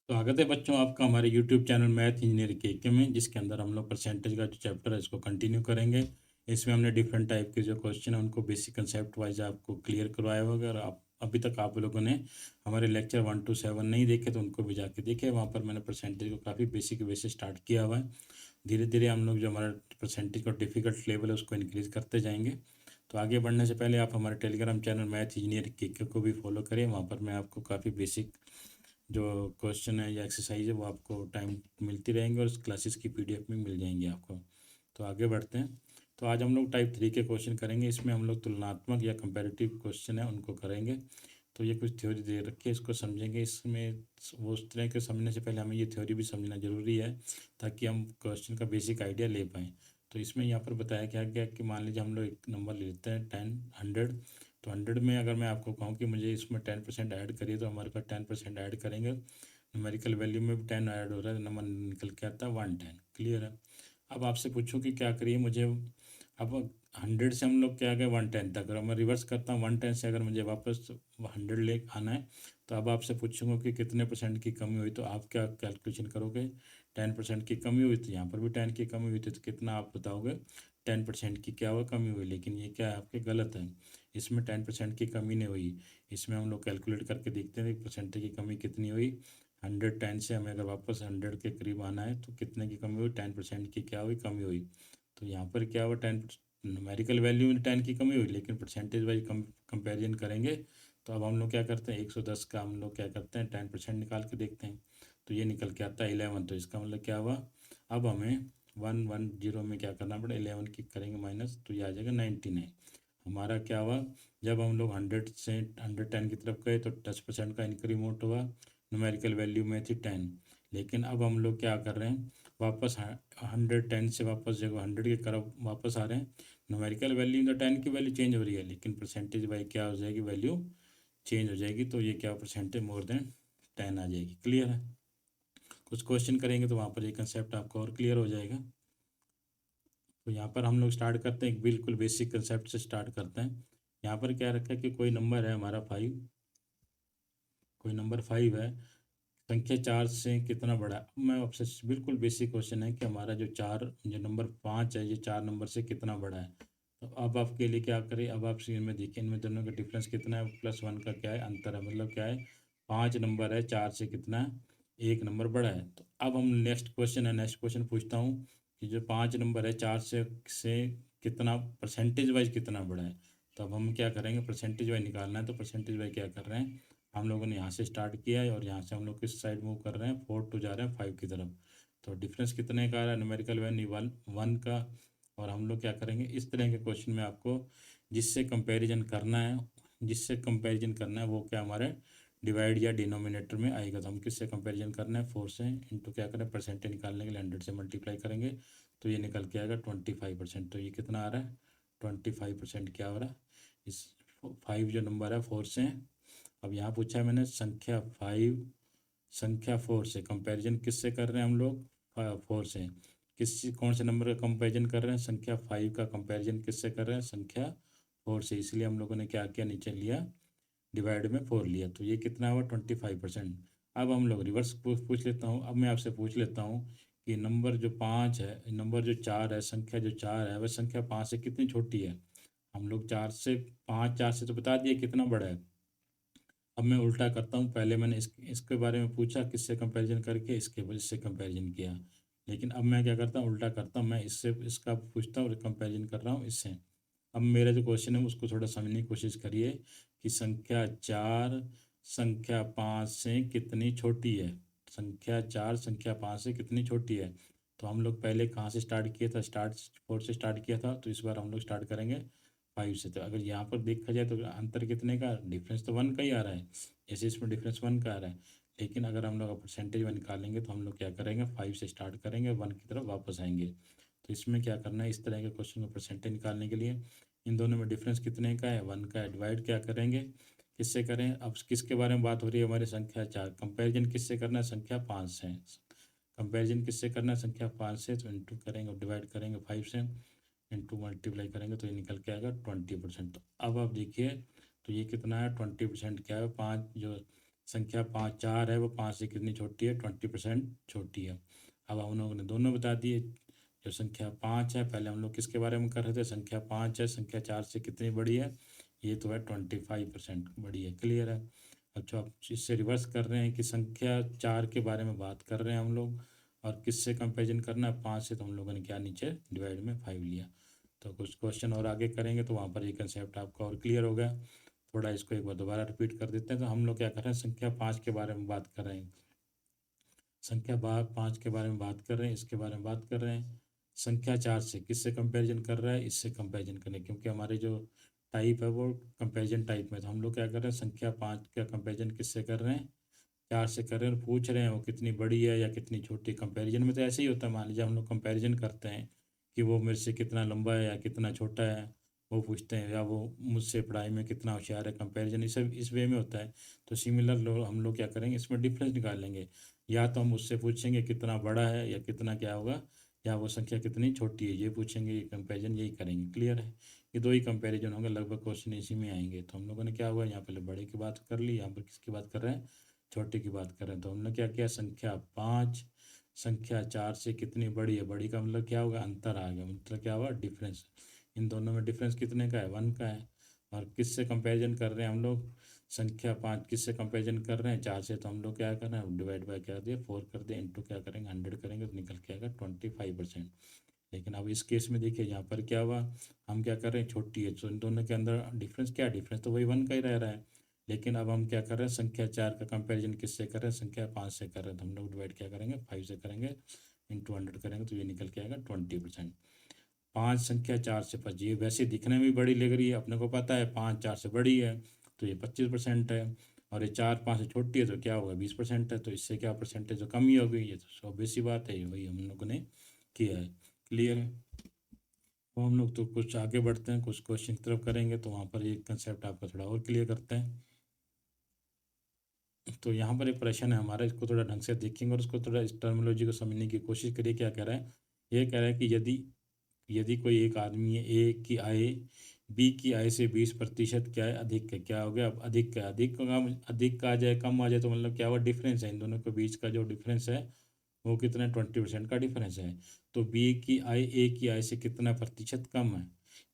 स्वागत है बच्चों आपका हमारे यूट्यूब चैनल मैथ इंजीनियर के में, जिसके अंदर हम लोग परसेंटेज का जो चैप्टर है इसको कंटिन्यू करेंगे। इसमें हमने डिफरेंट टाइप के जो क्वेश्चन है उनको बेसिक कंसेप्ट वाइज आपको क्लियर करवाया होगा। और आप अभी तक आप लोगों ने हमारे लेक्चर 1 to 7 नहीं देखे तो उनको भी जाके देखे। वहाँ पर मैंने परसेंटेज को काफ़ी बेसिक वे से स्टार्ट किया हुआ है। धीरे धीरे हम लोग जो हमारा परसेंटेज का डिफ़िकल्ट लेवल है उसको इंक्रीज़ करते जाएंगे। तो आगे बढ़ने से पहले आप हमारे टेलीग्राम चैनल मैथ इंजीनियर के को भी फॉलो करें। वहाँ पर मैं आपको काफ़ी बेसिक जो क्वेश्चन है या एक्सरसाइज है वो आपको टाइम मिलती रहेंगी और क्लासेस की पीडीएफ में मिल जाएंगी आपको। तो आगे बढ़ते हैं। तो आज हम लोग टाइप 3 के क्वेश्चन करेंगे। इसमें हम लोग तुलनात्मक या कंपैरेटिव क्वेश्चन है उनको करेंगे। तो ये कुछ थ्योरी दे रखी है, इसको समझेंगे। इसमें वो उस तरह के समझने से पहले हमें ये थ्योरी भी समझना जरूरी है ताकि हम क्वेश्चन का बेसिक आइडिया ले पाएँ। तो इसमें यहाँ पर बताया क्या गया कि मान लीजिए हम लोग एक नंबर ले लेते हैं 10 100। तो 100 में अगर मैं आपको कहूँ कि मुझे इसमें 10% ऐड करिए तो हमारे पास 10% ऐड करेंगे। न्यूमेरिकल वैल्यू में भी 10 ऐड हो रहा है, नंबर निकल के आता है 110। क्लियर है। अब आपसे पूछूं कि क्या करिए मुझे। अब 100 से हम लोग क्या गए 110 तक, अगर मैं रिवर्स करता हूँ 110 से अगर मुझे वापस 100 ले आना है तो अब आपसे पूछूंगा कि कितने परसेंट की कमी हुई, तो आप क्या कैलकुलेशन करोगे। 10% की कमी हुई तो यहाँ पर भी 10 की कमी हुई थी, तो कितना आप बताओगे। 10% की क्या हुआ कमी हुई, लेकिन ये क्या है आपके गलत है। इसमें 10% की कमी नहीं हुई। इसमें हम लोग कैलकुलेट करके देखते हैं कि परसेंटेज की कमी कितनी हुई। 110 से हमें अगर वापस 100 के करीब आना है तो कितने की कमी हुई, 10% की क्या हुई कमी हुई। तो यहाँ पर क्या हुआ 10, न्यूमेरिकल वैल्यू में 10 की कमी हुई लेकिन परसेंटेज वाइज कंपेरिजन करेंगे तो अब हम लोग क्या करते हैं 110 का हम लोग क्या करते हैं 10% निकाल के देखते हैं। तो ये निकल के आता है 11। तो इसका मतलब क्या हुआ, अब हमें 110 में क्या करना पड़ेगा, 11 की करेंगे माइनस तो ये आ जाएगा 99। हमारा क्या हुआ, जब हम लोग 100 से 110 की तरफ गए तो 10% का इंक्रीमेंट हुआ। न्यूमेरिकल वैल्यू में थी 10, लेकिन अब हम लोग क्या कर रहे हैं वापस 110 से वापस जब 100 की तरफ वापस आ रहे हैं। न्यूमेरिकल वैल्यू तो 10 की वैल्यू चेंज हो रही है लेकिन परसेंटेज वाई क्या हो जाएगी, वैल्यू चेंज हो जाएगी। तो ये क्या परसेंटेज मोर देन 10 आ जाएगी। क्लियर है। कुछ क्वेश्चन करेंगे तो वहाँ पर ये कंसेप्ट आपको और क्लियर हो जाएगा। तो यहाँ पर हम लोग स्टार्ट करते हैं, एक बिल्कुल बेसिक कंसेप्ट से स्टार्ट करते हैं। यहाँ पर क्या रखा है कि कोई नंबर है हमारा 5, कोई नंबर 5 है, संख्या 4 से कितना बड़ा है। अब मैं आपसे बिल्कुल बेसिक क्वेश्चन है कि हमारा जो चार जो नंबर 5 है ये 4 नंबर से कितना बड़ा है। तो अब आपके लिए क्या करें, अब आप स्क्रीन में देखिए इनमें दोनों का डिफरेंस कितना है, +1 का क्या है अंतर है, मतलब क्या है 5 नंबर है 4 से कितना है, एक नंबर बड़ा है। तो अब हम नेक्स्ट क्वेश्चन पूछता हूँ कि जो 5 नंबर है 4 से कितना परसेंटेज वाइज कितना बड़ा है। तो अब हम क्या करेंगे, परसेंटेज वाइज निकालना है। तो परसेंटेज वाइज क्या कर रहे हैं, हम लोगों ने यहाँ से स्टार्ट किया है और यहाँ से हम लोग किस साइड मूव कर रहे हैं, 4 to जा रहे हैं 5 की तरफ। तो डिफरेंस कितने का आ रहा है, न्यूमेरिकल वैल्यू 1 का। और हम लोग क्या करेंगे इस तरह के क्वेश्चन में आपको जिससे कंपैरिजन करना है, जिससे कंपैरिजन करना है वो क्या हमारे डिवाइड या डिनोमिनेटर में आएगा। तो हम किससे कंपैरिजन करना है, 4 से इंटू क्या करें परसेंटेज निकालने के लिए 100 से मल्टीप्लाई करेंगे तो ये निकल के आएगा 25%। तो ये कितना आ रहा है 25% क्या हो रहा है इस 5 जो नंबर है 4 से। अब यहाँ पूछा है मैंने संख्या 5 संख्या 4 से कंपैरिजन किससे कर रहे हैं हम लोग, 4 से। कौन से नंबर का कंपैरिजन कर रहे हैं, संख्या 5 का कंपैरिजन किससे कर रहे हैं, संख्या 4 से। इसलिए हम लोगों ने क्या किया, नीचे लिया डिवाइड में 4 लिया। तो ये कितना हुआ 25%। अब हम लोग रिवर्स पूछ लेता हूँ। अब मैं आपसे पूछ लेता हूँ कि नंबर जो 5 है, नंबर जो 4 है, संख्या जो 4 है वह संख्या 5 से कितनी छोटी है। हम लोग 4 से 5 4 से तो बता दिए कितना बड़ा है। अब मैं उल्टा करता हूँ, पहले मैंने इसके बारे में पूछा किससे कंपैरिजन करके, इसके वजह से कंपैरिजन किया। लेकिन अब मैं क्या करता हूँ उल्टा करता हूँ, मैं इससे इसका पूछता हूँ और कंपैरिजन कर रहा हूँ इससे। अब मेरा जो क्वेश्चन है उसको थोड़ा समझने की कोशिश करिए कि संख्या 4 संख्या 5 से कितनी छोटी है। संख्या 4 संख्या 5 से कितनी छोटी है। तो हम लोग पहले कहाँ से स्टार्ट किया था, स्टार्ट 4 से स्टार्ट किया था, तो इस बार हम लोग स्टार्ट करेंगे 5 से। तो अगर यहाँ पर देखा जाए तो अंतर कितने का, डिफरेंस तो 1 का ही आ रहा है। जैसे इसमें डिफरेंस 1 का आ रहा है, लेकिन अगर हम लोग परसेंटेज में निकालेंगे तो हम लोग क्या करेंगे 5 से स्टार्ट करेंगे 1 की तरफ वापस आएंगे। तो इसमें क्या करना है, इस तरह के क्वेश्चन को परसेंटेज निकालने के लिए इन दोनों में डिफरेंस कितने का है 1 का है, डिवाइड क्या करेंगे किससे करें। अब किसके बारे में बात हो रही है हमारी, संख्या 4। कंपेरिजन किससे करना है, संख्या 5 से। कंपेरिजन किससे करना है, संख्या 5 से। तो इंटू करेंगे और डिवाइड करेंगे 5 से, इंटू मल्टीप्लाई करेंगे तो ये निकल के आएगा 20%। तो अब आप देखिए तो ये कितना है 20% क्या है, 5 जो संख्या 4 है वो 5 से कितनी छोटी है, 20% छोटी है। अब हम लोगों ने दोनों बता दिए। जो संख्या 5 है, पहले हम लोग किसके बारे में कर रहे थे, संख्या 5 है, संख्या 4 से कितनी बड़ी है, ये तो है 25% बड़ी है। क्लियर है। अच्छा, आप इससे रिवर्स कर रहे हैं कि संख्या 4 के बारे में बात कर रहे हैं हम लोग, और किससे कंपेरिजन करना है, 5 से, तो हम लोगों ने क्या नीचे डिवाइड में 5 लिया। तो कुछ क्वेश्चन और आगे करेंगे तो वहाँ पर ये कंसेप्ट आपका और क्लियर हो गया। थोड़ा इसको एक बार दोबारा रिपीट कर देते हैं। तो हम लोग क्या कर रहे हैं, संख्या 5 के बारे में बात कर रहे हैं। संख्या 5 के बारे में बात कर रहे हैं, इसके बारे में बात कर रहे हैं। संख्या 4 से किससे कंपैरिजन कर रहा है, इससे कंपैरिजन करें, क्योंकि हमारे जो टाइप है वो कंपैरिजन टाइप में। तो हम लोग क्या कर रहे हैं, संख्या 5 का कंपैरिजन किससे कर रहे हैं, 4 से कर रहे हैं, और पूछ रहे हैं वो कितनी बड़ी है या कितनी छोटी। कंपैरिजन में तो ऐसे ही होता है। मान लीजिए हम लोग कंपैरिजन करते हैं कि वो मेरे से कितना लंबा है या कितना छोटा है, वो पूछते हैं, या वो मुझसे पढ़ाई में कितना होशियार है। कंपैरिजन इस वे में होता है। तो सिमिलर लोग हम लोग क्या करेंगे, इसमें डिफरेंस निकालेंगे। या तो हम उससे पूछेंगे कितना बड़ा है, या कितना क्या होगा, या वो संख्या कितनी छोटी है, ये पूछेंगे। ये कंपैरिजन यही करेंगे। क्लियर है। ये दो ही कंपैरिजन होंगे, लगभग क्वेश्चन इसी में आएंगे। तो हम लोगों ने क्या हुआ, यहाँ पहले बड़े की बात कर ली, यहाँ पर किसकी बात कर रहे हैं, छोटे की बात करें। तो हमने क्या किया, संख्या 5 संख्या 4 से कितनी बड़ी है, बड़ी का मतलब क्या होगा, अंतर आ गया, मतलब क्या हुआ, डिफरेंस। इन दोनों में डिफरेंस कितने का है, 1 का है। और किससे कंपैरिजन कर रहे हैं हम लोग, संख्या 5 किससे कंपैरिजन कर रहे हैं, 4 से। तो हम लोग क्या कर रहे हैं, डिवाइड बाय क्या दिया, 4 कर दिया, इंटू क्या करेंगे, 100 करेंगे, तो निकल के आएगा 25%। लेकिन अब इस केस में देखिए यहाँ पर क्या हुआ, हम क्या कर रहे हैं, छोटी है, तो इन दोनों के अंदर डिफरेंस क्या, डिफरेंस तो वही 1 का ही रह रहा है। लेकिन अब हम क्या कर रहे हैं, संख्या 4 का कंपैरिजन किससे कर रहे हैं, संख्या 5 से कर रहे हैं। तो हम लोग डिवाइड क्या करेंगे, 5 से करेंगे, इंटू 100 करेंगे, तो ये निकल के आएगा 20%। 5 संख्या 4 से 5, ये वैसे दिखने में भी बड़ी लग रही है, अपने को पता है 5 4 से बड़ी है, तो ये 25% है। और ये 4 5 से छोटी है, तो क्या होगा, 20% है। तो इससे क्या परसेंटेज तो कम ही हो गई। ये तो ऑब्वियस सी बात है, ये वही हम लोगों ने किया है। क्लियर है। तो हम लोग तो कुछ आगे बढ़ते हैं, कुछ क्वेश्चन की तरफ करेंगे, तो वहाँ पर एक कंसेप्ट आपका थोड़ा और क्लियर करते हैं। तो यहाँ पर एक प्रश्न है हमारा, इसको थोड़ा ढंग से देखेंगे और उसको थोड़ा इस टर्मिनोलॉजी को समझने की कोशिश करिए। क्या कह रहा है, ये कह रहा है कि यदि यदि कोई एक आदमी है, ए की आय बी की आय से 20% क्या है, अधिक है, क्या हो गया, अब अधिक का अधिक का आ जाए, कम आ जाए, तो मतलब क्या हुआ, डिफरेंस है। इन दोनों के बीच का जो डिफरेंस है वो कितना है, 20% का डिफरेंस है। तो बी की आय ए की आय से कितना प्रतिशत कम है।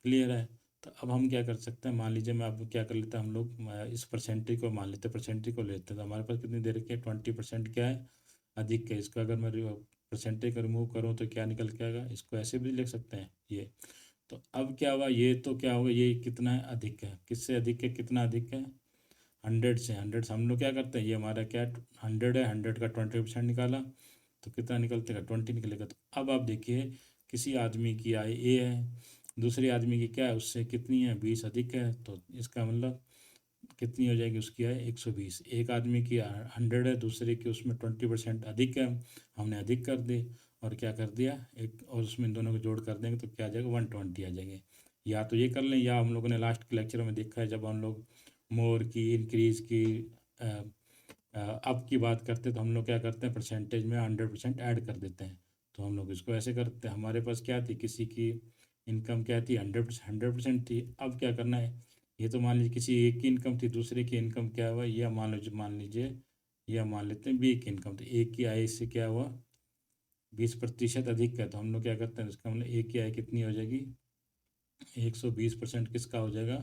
क्लियर है। तो अब हम क्या कर सकते हैं, मान लीजिए मैं आपको क्या कर लेता, हम लोग इस परसेंटेज को मान लेते, परसेंटेज को लेते हैं। तो हमारे पास कितनी दे रखी है, 20% क्या है, अधिक है। इसका अगर मैं परसेंटेज का रिमूव करूँ तो क्या निकल के आएगा, इसको ऐसे भी लिख सकते हैं ये। तो अब क्या हुआ, ये तो क्या होगा, ये कितना है, अधिक है। किससे अधिक है, कितना अधिक है, 100 से। 100 से हम लोग क्या करते हैं, ये हमारा क्या 100 है, 100 का 20% निकाला, तो कितना निकलतेगा, 20 निकलेगा। तो अब आप देखिए, किसी आदमी की आय ए है, दूसरे आदमी की क्या है, उससे कितनी है, 20 अधिक है। तो इसका मतलब कितनी हो जाएगी, उसकी आय 120। एक आदमी की 100 है, दूसरे की उसमें 20% अधिक है, हमने अधिक कर दी, और क्या कर दिया एक, और उसमें इन दोनों को जोड़ कर देंगे तो क्या आ जाएगा, 120 आ जाएंगे। या तो ये कर लें, या हम लोगों ने लास्ट के लेक्चर में देखा है, जब हम लोग मोर की, इंक्रीज की, अप की बात करते, तो हम लोग क्या करते हैं, परसेंटेज में 100% ऐड कर देते हैं। तो हम लोग इसको ऐसे करते हैं, हमारे पास क्या थी, किसी की इनकम क्या थी, 100% थी। अब क्या करना है, ये तो मान लीजिए किसी एक की इनकम थी, दूसरे की इनकम क्या हुआ, ये मान लीजिए ये हम मान लेते हैं बी की इनकम। तो एक की आय से क्या हुआ, 20% अधिक है। तो हम लोग क्या करते हैं, इसका मतलब एक की आय कितनी हो जाएगी, 120% किसका हो जाएगा,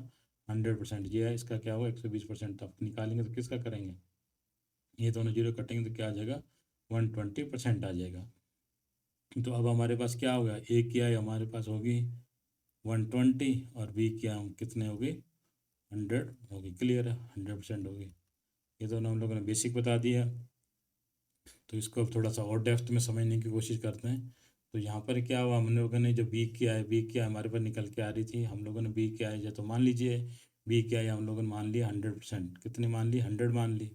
100%। ये है, इसका क्या होगा, 120%। तो आप निकालेंगे तो किसका करेंगे, ये दोनों जीरो कटेंगे तो क्या आ जाएगा, 120% आ जाएगा। तो अब हमारे पास क्या होगा, ए की आय हमारे पास होगी 120, और बी की आय कितने होगी, 100 होगी। क्लियर है, 100% होगी। ये दोनों हम लोगों ने बेसिक बता दिया। तो इसको अब थोड़ा सा और डेप्थ में समझने की कोशिश करते हैं। तो यहाँ पर क्या हुआ, हम लोगों ने जो बी की आय हमारे पास निकल के आ रही थी, हम लोगों ने बी की आय जो, तो मान लीजिए बी की आय हम लोगों ने मान लिया 100%, कितनी मान ली, 100 मान ली।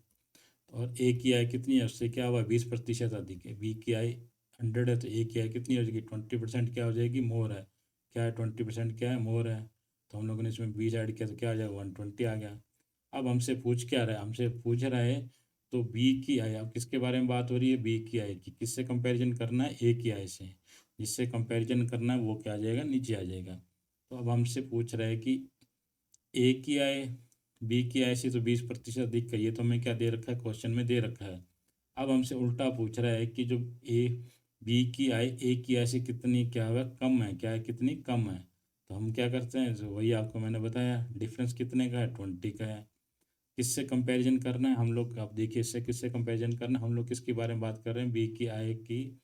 और ए की आय कितनी है, उससे क्या हुआ, 20% अधिक है। बी की आय 100 है, तो ए की आय कितनी हो जाएगी, 20% क्या हो जाएगी, मोर है। क्या है, 20% क्या है, मोर है। तो हम लोगों ने इसमें 20 ऐड किया तो क्या आ जाएगा, 120 आ गया। अब हमसे पूछ क्या रहा है, हमसे पूछ रहा है, तो बी की आय, अब किसके बारे में बात हो रही है, बी की आय की। किससे कंपैरिजन करना है, ए की आय से। जिससे कंपैरिजन करना है वो क्या आ जाएगा, नीचे आ जाएगा। तो अब हमसे पूछ रहा है कि ए की आय बी की आय से तो 20% अधिक का, ये तो हमें क्या दे रखा है, क्वेश्चन में दे रखा है। अब हमसे उल्टा पूछ रहा है कि जो ए बी की आय ए की आय से कितनी क्या है, कम है, क्या है, कितनी कम है। तो हम क्या करते हैं, जो वही आपको मैंने बताया, डिफरेंस कितने का है, 20 का है। किससे कंपैरिजन करना है हम लोग, आप देखिए इससे किससे कंपैरिजन करना है, हम लोग किसके बारे में बात कर रहे हैं, बी की आय की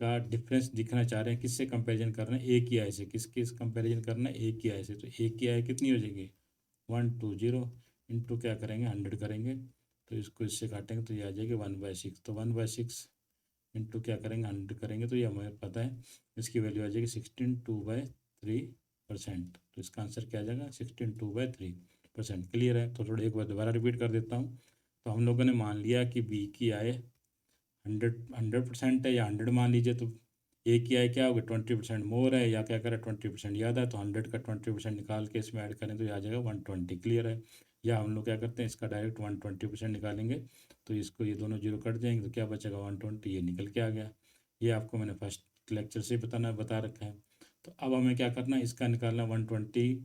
का डिफरेंस दिखना चाह रहे हैं, किससे कंपैरिजन करना है, ए की आय से। किसके कंपैरिजन करना है, ए की आय से। तो ए की आय कितनी हो जाएगी, 120 इंटू क्या करेंगे, 100 करेंगे। तो इसको इससे काटेंगे तो ये आ जाएगी 1/6। तो 1/6 इंटू क्या करेंगे, 100 करेंगे तो ये हमें पता है इसकी वैल्यू आ जाएगी 16/2/3%। तो इसका आंसर क्या आ जाएगा, 16/2/3%। क्लियर है। तो थोड़ा एक बार दोबारा रिपीट कर देता हूँ। तो हम लोगों ने मान लिया कि बी की आय 100% है, या 100 मान लीजिए। तो ए की आय क्या होगा, 20% मोर है, या क्या करें, 20% ज़्यादा है। तो 100 का 20% निकाल के इसमें ऐड करें तो ये आ जाएगा 120। क्लियर है। या हम लोग क्या करते हैं, इसका डायरेक्ट 120% निकालेंगे। तो इसको ये दोनों जीरो कट जाएंगे तो क्या बचेगा, 120, ये निकल के आ गया। ये आपको मैंने फर्स्ट लेक्चर से बता रखा है। तो अब हमें क्या करना है, इसका निकालना 120।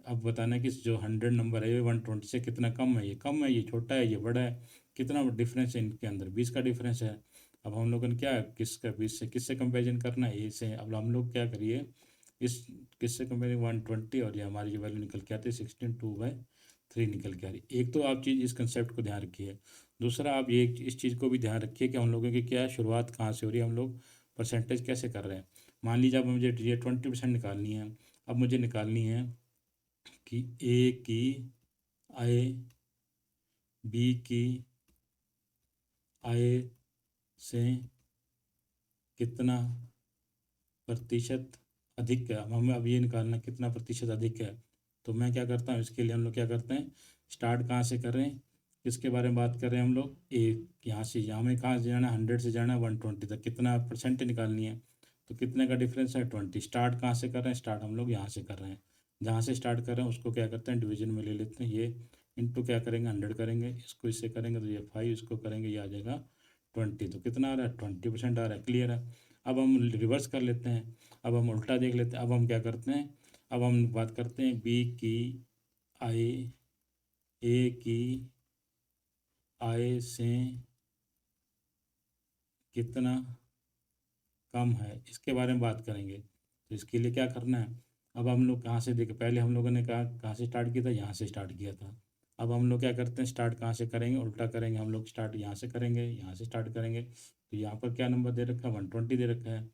अब बताना है कि जो 100 नंबर है ये 120 से कितना कम है, ये कम है, ये छोटा है, ये बड़ा है, कितना डिफरेंस है इनके अंदर, 20 का डिफरेंस है। अब हम लोगों ने क्या है, किसका 20 से किससे कंपेरिजन करना है, ए से। अब हम लोग क्या करिए, इस किससे कंपेरिजन, 120, और ये हमारी जो वैल्यू निकल के आती है 16/2/3 निकल के आ रही है। एक तो आप चीज़ इस कंसेप्ट को ध्यान रखिए। दूसरा आप ये इस चीज़ को भी ध्यान रखिए कि हम लोगों की क्या है, शुरुआत कहाँ से हो रही है, हम लोग परसेंटेज कैसे कर रहे हैं। मान लीजिए अब मुझे ये 20% निकालनी है। अब मुझे निकालनी है कि ए की आय बी की आय से कितना प्रतिशत अधिक है। अब हमें अब ये निकालना कितना प्रतिशत अधिक है। तो मैं क्या करता हूँ, इसके लिए हम लोग क्या करते हैं, स्टार्ट कहाँ से कर रहे हैं, किसके बारे में बात कर रहे हैं हम लोग, ए। यहाँ से यहाँ में कहाँ से जाना है, 100 से जाना है 120 तक, कितना परसेंट निकालनी है। तो कितने का डिफरेंस है, 20। स्टार्ट कहाँ से कर रहे हैं, स्टार्ट हम लोग यहाँ से कर रहे हैं। जहाँ से स्टार्ट कर रहे हैं उसको क्या करते हैं, डिवीजन में ले लेते हैं। ये इंटू क्या करेंगे, 100 करेंगे, इसको इससे करेंगे तो ये 5, इसको करेंगे ये आ जाएगा 20। तो कितना आ रहा है, 20% आ रहा है। क्लियर है। अब हम रिवर्स कर लेते हैं। अब हम उल्टा देख लेते हैं। अब हम क्या करते हैं, अब हम बात करते हैं बी की आय ए की आय से कितना कम है, इसके बारे में बात करेंगे। तो इसके लिए क्या करना है, अब हम लोग कहाँ से देखें, पहले हम लोगों ने कहा कहाँ से स्टार्ट किया था, यहाँ से स्टार्ट किया था। अब हम लोग क्या करते हैं, स्टार्ट कहाँ से करेंगे, उल्टा करेंगे। हम लोग स्टार्ट यहाँ से करेंगे, यहाँ से स्टार्ट करेंगे। तो यहाँ पर क्या नंबर दे रखा है, 120 दे रखा है।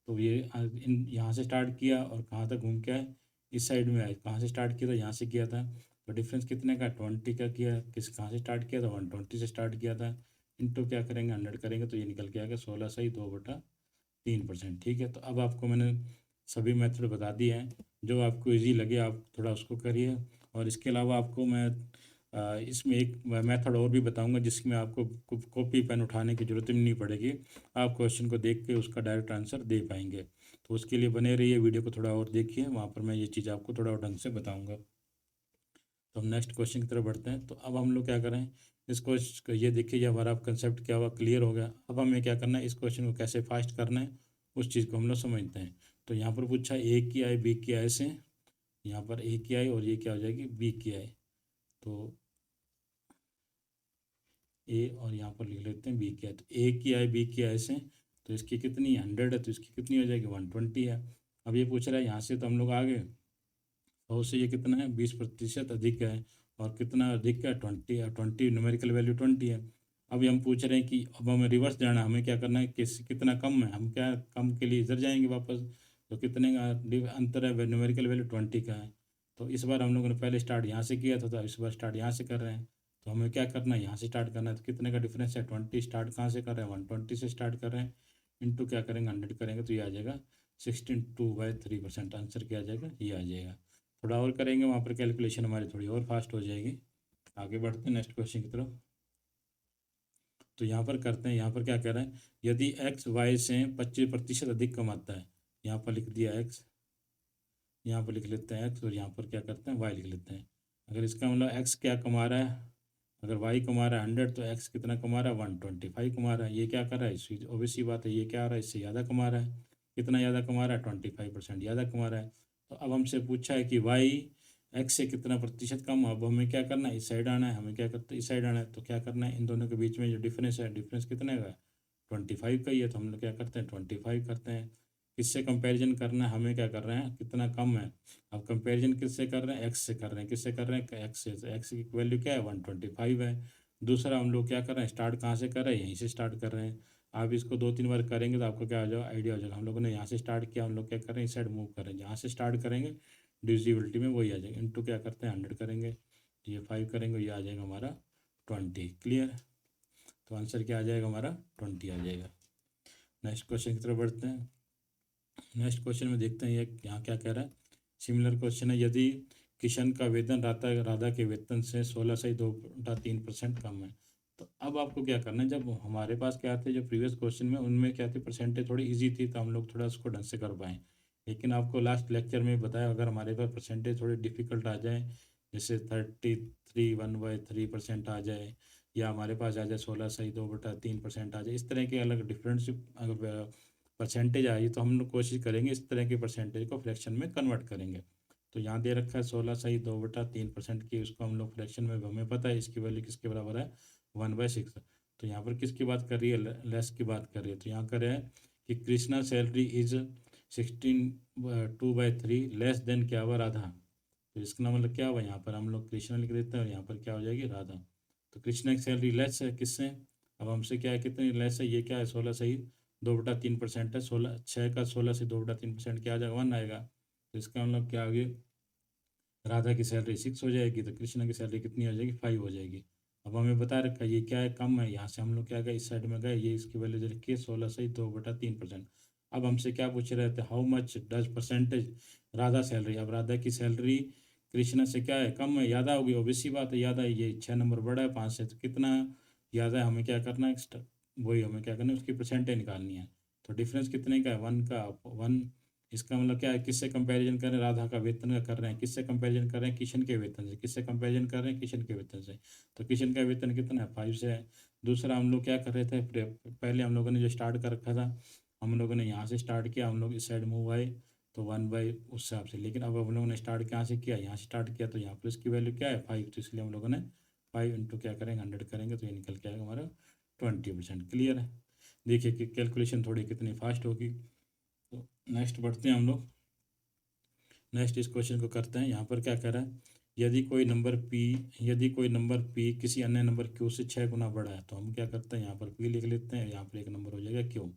तो ये इन यहाँ से स्टार्ट किया और कहाँ तक घूम के आए, इस साइड में आए। कहाँ से स्टार्ट किया था, यहाँ से किया था। तो डिफरेंस कितने का, 20 का किया। कहाँ से स्टार्ट किया था, 120 से स्टार्ट किया था। इंटू क्या करेंगे, 100 करेंगे तो ये निकल के आएगा 16 सही 2/3%। ठीक है। तो अब आपको मैंने सभी मेथड बता दिए हैं, जो आपको इजी लगे आप थोड़ा उसको करिए। और इसके अलावा आपको मैं इसमें एक मेथड और भी बताऊंगा जिसमें आपको कॉपी पेन उठाने की ज़रूरत ही नहीं पड़ेगी। आप क्वेश्चन को देख के उसका डायरेक्ट आंसर दे पाएंगे। तो उसके लिए बने रहिए, वीडियो को थोड़ा और देखिए, वहाँ पर मैं ये चीज़ आपको थोड़ा और ढंग से बताऊँगा। तो हम नेक्स्ट क्वेश्चन की तरफ बढ़ते हैं। तो अब हम लोग क्या करें, इस क्वेश्चन ये देखिए, ये हमारा कंसेप्ट क्या हुआ, क्लियर हो गया। अब हमें क्या करना है, इस क्वेश्चन को कैसे फास्ट करना है उस चीज़ को हम लोग समझते हैं। तो यहाँ पर पूछा ए की आय बी की आय से, यहाँ पर ए की आय और ये क्या हो जाएगी, बी की आय। तो ए और यहाँ पर लिख लेते हैं बी की आय। तो ए की आय बी की आय से, तो इसकी कितनी 100 है, तो इसकी कितनी हो जाएगी, 120 है। अब ये पूछ रहा है यहाँ से, तो हम लोग आगे 100 से ये कितना है, 20% अधिक है। और कितना अधिक है, 20 है। 20 न्यूमेरिकल वैल्यू 20 है। अभी हम पूछ रहे हैं कि अब हमें रिवर्स जाना है, हमें क्या करना है, कितना कम है, हम क्या कम के लिए इधर जाएंगे वापस। तो कितने का अंतर है, न्यूमेरिकल वैल्यू 20 का है। तो इस बार हम लोगों ने पहले स्टार्ट यहाँ से किया था, तो इस बार स्टार्ट यहाँ से कर रहे हैं। तो हमें क्या करना है, यहाँ से स्टार्ट करना है। तो कितने का डिफरेंस है, 20। स्टार्ट कहाँ से कर रहे हैं, 120 से स्टार्ट कर रहे हैं। इंटू क्या करेंगे, 100 करेंगे तो ये आ जाएगा 16/2/3%। आंसर क्या आ जाएगा, ये आ जाएगा। थोड़ा और करेंगे वहाँ पर कैलकुलेशन हमारी थोड़ी और फास्ट हो जाएगी। आगे बढ़ते हैं नेक्स्ट क्वेश्चन की तरफ। तो यहाँ पर करते हैं, यहाँ पर क्या कह रहा है, यदि एक्स वाई से 25% अधिक कमाता है। यहाँ पर लिख दिया एक्स, यहाँ पर लिख लेते हैं एक्स, और यहाँ पर क्या करते हैं, वाई लिख लेते हैं। अगर इसका मतलब एक्स क्या कमा रहा है, अगर वाई कमा रहा है 100, तो एक्स कितना कमा रहा है, 125 कमा रहा है। ये क्या कर रहा है, इसी ऑब्वियस सी बात है, ये क्या आ रहा है, इससे ज़्यादा कमा रहा है। कितना ज़्यादा कमा रहा है, 25% ज़्यादा कमा रहा है। तो अब हमसे पूछा है कि वाई एक्स से कितना प्रतिशत कम, अब हमें क्या करना है, इस साइड आना है, हमें क्या करते हैं इस साइड आना है, तो क्या करना है, इन दोनों के बीच में जो डिफरेंस है, डिफरेंस कितने का है, 25 का ही है, तो हम लोग क्या करते हैं 25 करते हैं। किससे कंपैरिजन करना है, हमें क्या कर रहे हैं, कितना कम है। अब कंपैरिजन किससे कर रहे हैं, एक्स से कर रहे हैं, किससे कर रहे हैं, एक्स से, तो एक्स की वैल्यू क्या है 125 है। दूसरा हम लोग क्या कर रहे हैं, स्टार्ट कहाँ से कर रहे हैं, यहीं से स्टार्ट कर रहे हैं। आप इसको 2-3 बार करेंगे तो आपको क्या हो जाएगा, आइडिया हो जाएगा। हम लोगों ने यहाँ से स्टार्ट किया, हम लोग क्या कर रहे हैं, इस साइड मूव कर रहे हैं, जहाँ से स्टार्ट करेंगे डिविजिबिलिटी में वही आ जाएगा, इंटू क्या करते हैं 100 करेंगे, तो ये 5 करेंगे, ये आ जाएगा हमारा 20। क्लियर। तो आंसर क्या आ जाएगा हमारा 20 आ जाएगा। नेक्स्ट क्वेश्चन की तरफ बढ़ते हैं। नेक्स्ट क्वेश्चन में देखते हैं ये यहाँ क्या कह रहा है। सिमिलर क्वेश्चन है, यदि किशन का वेतन राधा राधा के वेतन से 16.2% कम है, तो अब आपको क्या करना है, जब हमारे पास क्या थे जो प्रीवियस क्वेश्चन में उनमें क्या थी, परसेंटेज थोड़ी इजी थी, तो हम लोग थोड़ा उसको ढंग से कर पाएँ। लेकिन आपको लास्ट लेक्चर में बताया, अगर हमारे पास परसेंटेज थोड़ी डिफिकल्ट आ जाए, जैसे 33 1/3% आ जाए, या हमारे पास आ जाए 16.2/3% आ जाए, इस तरह के अलग डिफरेंस अगर परसेंटेज आई, तो हम लोग कोशिश करेंगे इस तरह के परसेंटेज को फ्रैक्शन में कन्वर्ट करेंगे। तो यहाँ दे रखा है 16.2/3% की, उसको हम लोग फ्रैक्शन में, हमें पता है इसकी वैल्यू किसके बराबर है 1/6। तो यहाँ पर किसकी बात कर रही है, लेस की बात कर रही है। तो यहाँ कर रहे हैं कि Krishna salary is 16/2/3 less than क्या हुआ, राधा। तो इसका मतलब क्या हुआ, यहाँ पर हम लोग कृष्णा लिख देते हैं और यहाँ पर क्या हो जाएगी, राधा। तो कृष्णा की सैलरी लेस है किससे, अब हमसे क्या है, कितनी लेस है, ये क्या है 16.2/3% है, 6 का 16 से 2/3% क्या आ जाएगा, 1 आएगा। तो इसका मतलब क्या होगी, राधा की सैलरी 6 हो जाएगी, तो कृष्णा की सैलरी कितनी हो जाएगी, 5 हो जाएगी। अब हमें बता रखा है ये क्या है, कम है, यहाँ से हम लोग क्या गए, इस साइड में गए, ये इसकी वैल्यू दे रखी है 16.2/3%। अब हमसे क्या पूछ रहे थे, how much does percentage Radha salary. अब राधा की सैलरी कृष्णा से क्या है, कम है, ज़्यादा होगी, ओबियसली बात है ज़्यादा है, ये 6 नंबर बड़ा है 5 से, तो कितना ज़्यादा है, हमें क्या करना है एक्स्ट्रा, वही हमें क्या करना है, उसकी परसेंटेज निकालनी है। तो डिफरेंस कितने का है, 1 का, 1। इसका मतलब क्या है, किससे कंपैरिजन कर रहे हैं, राधा का वेतन का कर रहे हैं, किससे कंपैरिजन कर रहे हैं, किशन के वेतन से, किससे कंपैरिजन कर रहे हैं, किशन के वेतन से। तो किशन का वेतन कितना है, 5 से है। दूसरा हम लोग क्या कर रहे थे, पहले हम लोगों ने जो स्टार्ट कर रखा था, हम लोगों ने यहाँ से स्टार्ट किया, हम लोग इस साइड मूव आए, तो 1 बाई उस हिसाब से। लेकिन अब हम लोगों ने स्टार्ट कहाँ से किया, यहाँ से स्टार्ट किया, तो यहाँ पर इसकी वैल्यू क्या है 5, तो इसलिए हम लोगों ने 5 इंटू क्या करेंगे 100 करेंगे, तो ये निकल के आएगा हमारा 20%। क्लियर है। देखिए कि कैलकुलेशन थोड़ी कितनी फास्ट होगी। तो नेक्स्ट बढ़ते हैं हम लोग। नेक्स्ट इस क्वेश्चन को करते हैं। यहाँ पर क्या कह रहा है, यदि कोई नंबर p किसी अन्य नंबर q से 6 गुना बड़ा है, तो हम क्या करते हैं, यहाँ पर p लिख लेते हैं, यहाँ पर एक नंबर हो जाएगा q।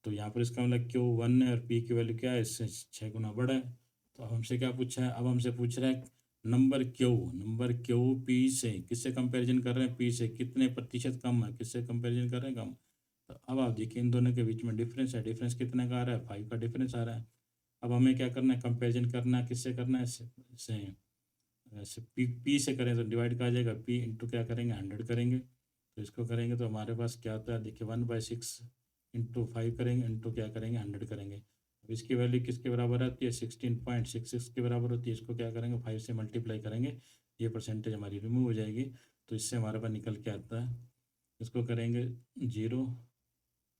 तो यहाँ पर इसका मतलब q 1 है और p की वैल्यू क्या है, इससे 6 गुना बड़ा है। तो अब हमसे क्या पूछा है, अब हमसे पूछ रहा है नंबर q p से किससे कंपेरिजन कर रहे हैं, p से कितने प्रतिशत कम है, किससे कंपेरिजन कर रहे हैं, कम। तो अब आप देखिए इन दोनों के बीच में डिफरेंस है, डिफरेंस कितने का आ रहा है, 5 का डिफरेंस आ रहा है। अब हमें क्या करना है, कंपेरिजन करना है, किससे करना है, पी से करें तो डिवाइड का आ जाएगा, पी इंटू क्या करेंगे 100 करेंगे। तो इसको करेंगे तो हमारे पास क्या होता है, देखिए 1/6 इंटू 5 करेंगे, इंटू क्या करेंगे 100 करेंगे। अब इसकी वैल्यू किसके बराबर आती है, 16.66 के बराबर होती है। इसको क्या करेंगे 5 से मल्टीप्लाई करेंगे, ये परसेंटेज हमारी रिमूव हो जाएगी। तो इससे हमारे पास निकल के आता है, इसको करेंगे 0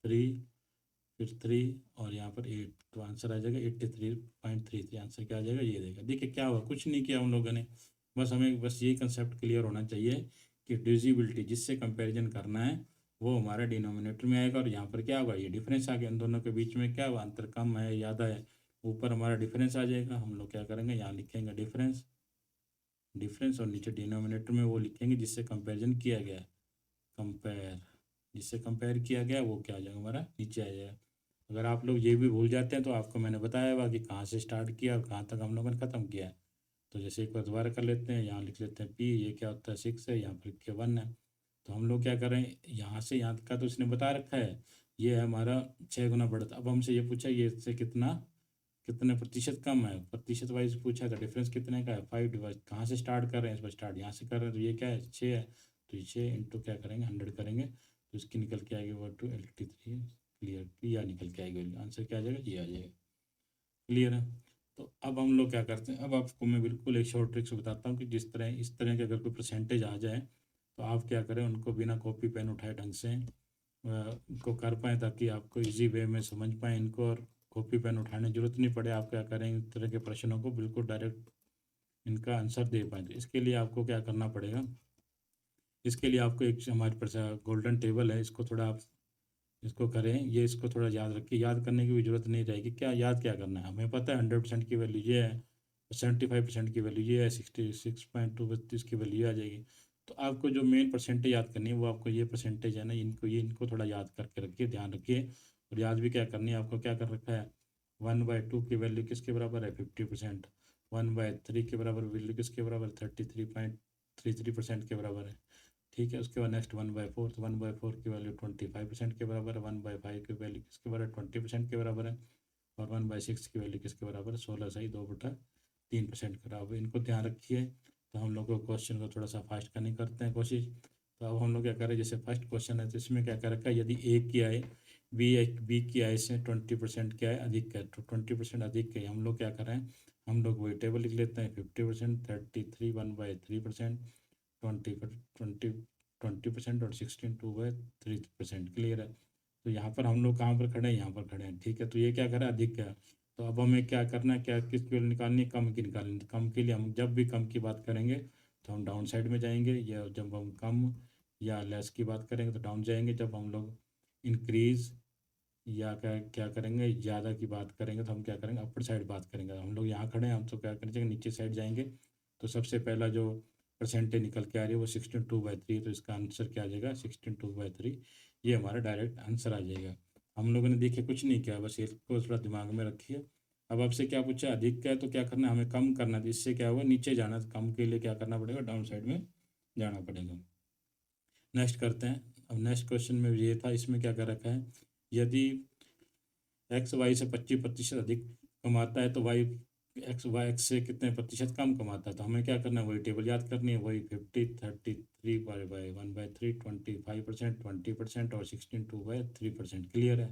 3 फिर 3 और यहाँ पर 8, तो आंसर आ जाएगा 83.33। आंसर क्या आ जाएगा, ये देगा। देखिए क्या हुआ, कुछ नहीं किया हम लोगों ने, बस हमें बस ये कंसेप्ट क्लियर होना चाहिए कि डिविजिबिलिटी जिससे कंपैरिजन करना है वो हमारा डिनोमिनेटर में आएगा, और यहाँ पर क्या होगा, ये डिफरेंस आ गया, इन दोनों के बीच में क्या हुआ, अंतर कम है ज़्यादा है, ऊपर हमारा डिफरेंस आ जाएगा। हम लोग क्या करेंगे, यहाँ लिखेंगे डिफरेंस, डिफरेंस और नीचे डिनोमिनेटर में वो लिखेंगे जिससे कंपेरिजन किया गया है, कंपेयर, जिससे कंपेयर किया गया वो क्या आ जाएगा, हमारा नीचे आ जाएगा। अगर आप लोग ये भी भूल जाते हैं तो आपको मैंने बताया हुआ कि कहाँ से स्टार्ट किया और कहाँ तक हम लोगों ने ख़त्म किया है। तो जैसे एक बार दोबारा कर लेते हैं, यहाँ लिख लेते हैं पी, ये क्या होता है 6 है, यहाँ पर लिख के 1 है। तो हम लोग क्या कर रहे हैं, यहाँ से यहाँ तक का तो इसने बता रखा है, ये है हमारा 6 गुना बढ़ता। अब हमसे ये पूछा ये इससे कितना कितने प्रतिशत कम है, प्रतिशत वाइज पूछा था, डिफरेंस कितने का है 5 डिवाइड, कहाँ से स्टार्ट कर रहे हैं, इस पर स्टार्ट यहाँ से कर रहे हैं, तो ये क्या है 6 है। तो ये 6 इंटू क्या करेंगे 100 करेंगे, तो इसकी निकल के आएगी 1/83। क्लियर, क्लियर निकल के आएगी, आंसर क्या आ जाएगा, ये आ जाएगा। क्लियर है। तो अब हम लोग क्या करते हैं, अब आपको मैं बिल्कुल एक शॉर्ट ट्रिक्स बताता हूँ कि जिस तरह इस तरह के अगर कोई परसेंटेज आ जाए तो आप क्या करें, उनको बिना कॉपी पेन उठाए ढंग से को कर पाएँ, ताकि आपको इजी वे में समझ पाएँ इनको, और कॉपी पेन उठाने की जरूरत नहीं पड़े। आप क्या करें, इस तरह के प्रश्नों को बिल्कुल डायरेक्ट इनका आंसर दे पाएँ। तो इसके लिए आपको क्या करना पड़ेगा, इसके लिए आपको एक हमारे पास गोल्डन टेबल है, इसको थोड़ा आप इसको करें, ये इसको थोड़ा याद रखिए। याद करने की भी ज़रूरत नहीं रहेगी, क्या याद क्या करना है, हमें पता है 100% की वैल्यू ये है, 75% की वैल्यू ये है, 66.2 की वैल्यू ये आ जाएगी। तो आपको जो मेन परसेंटेज याद करनी है वो आपको ये परसेंटेज है ना, इनको थोड़ा याद करके रखिए, ध्यान रखिए। और याद भी क्या करनी है आपको, क्या कर रखा है, 1/2 की वैल्यू किसके बराबर है, 50%। 1/3 के बराबर वैल्यू किसके बराबर, 33.33% के बराबर है। ठीक है, उसके बाद नेक्स्ट 1/4, तो 1/4 की वैल्यू 25% के बराबर है। 1/5 की वैल्यू किसके बराबर है, 20% के बराबर है। और 1/6 की वैल्यू किसके बराबर है, 16/2/3% के बराबर। इनको ध्यान रखिए। तो हम लोग को क्वेश्चन को थोड़ा सा फास्ट करने की करते हैं कोशिश। तो अब हम लोग क्या करें, जैसे फर्स्ट क्वेश्चन है तो इसमें क्या कर रखा है, यदि ए की आय बी की आय से 20% क्या है, अधिक है, तो 20% अधिक है, हम लोग क्या करें, हम लोग वही टेबल लिख लेते हैं। 50%, 33 1/3%, 20% और 16 2/3%। क्लियर है। तो यहाँ पर हम लोग कहाँ पर खड़े हैं, यहाँ पर खड़े हैं। ठीक है, तो ये क्या करा, अधिक है। तो अब हमें क्या करना है, क्या किसकी वैल्यू निकालनी है, कम की निकालनी है। तो कम के लिए हम जब भी कम की बात करेंगे तो हम डाउन साइड में जाएंगे, या जब हम कम या लेस की बात करेंगे तो डाउन जाएंगे। जब हम लोग इंक्रीज या क्या क्या करेंगे, ज़्यादा की बात करेंगे तो हम क्या करेंगे, अपर साइड बात करेंगे। हम लोग यहाँ खड़े हैं, हम तो क्या करेंगे, नीचे साइड जाएंगे। तो सबसे पहला जो परसेंटेज निकल के आ रही है वो 16/2/3, तो इसका आंसर क्या आ जाएगा, 16/2/3। ये हमारा डायरेक्ट आंसर आ जाएगा। हम लोगों ने देखिए कुछ नहीं किया, बस इसको थोड़ा दिमाग में रखिए। अब आपसे क्या पूछा, अधिक क्या है, तो क्या करना है, हमें कम करना है। तो इससे क्या होगा, नीचे जाना है, तो कम के लिए क्या करना पड़ेगा, डाउन साइड में जाना पड़ेगा। नेक्स्ट करते हैं। अब नेक्स्ट क्वेश्चन में ये था, इसमें क्या कर रखा है, यदि एक्स वाई से 25% अधिक कमाता है तो वाई एक्स से कितने प्रतिशत कम कमाता है। तो हमें क्या करना है, वही टेबल याद करनी है, वही 50 33 बाई 1/3 25%, 20% और 16 2/3%। क्लियर है।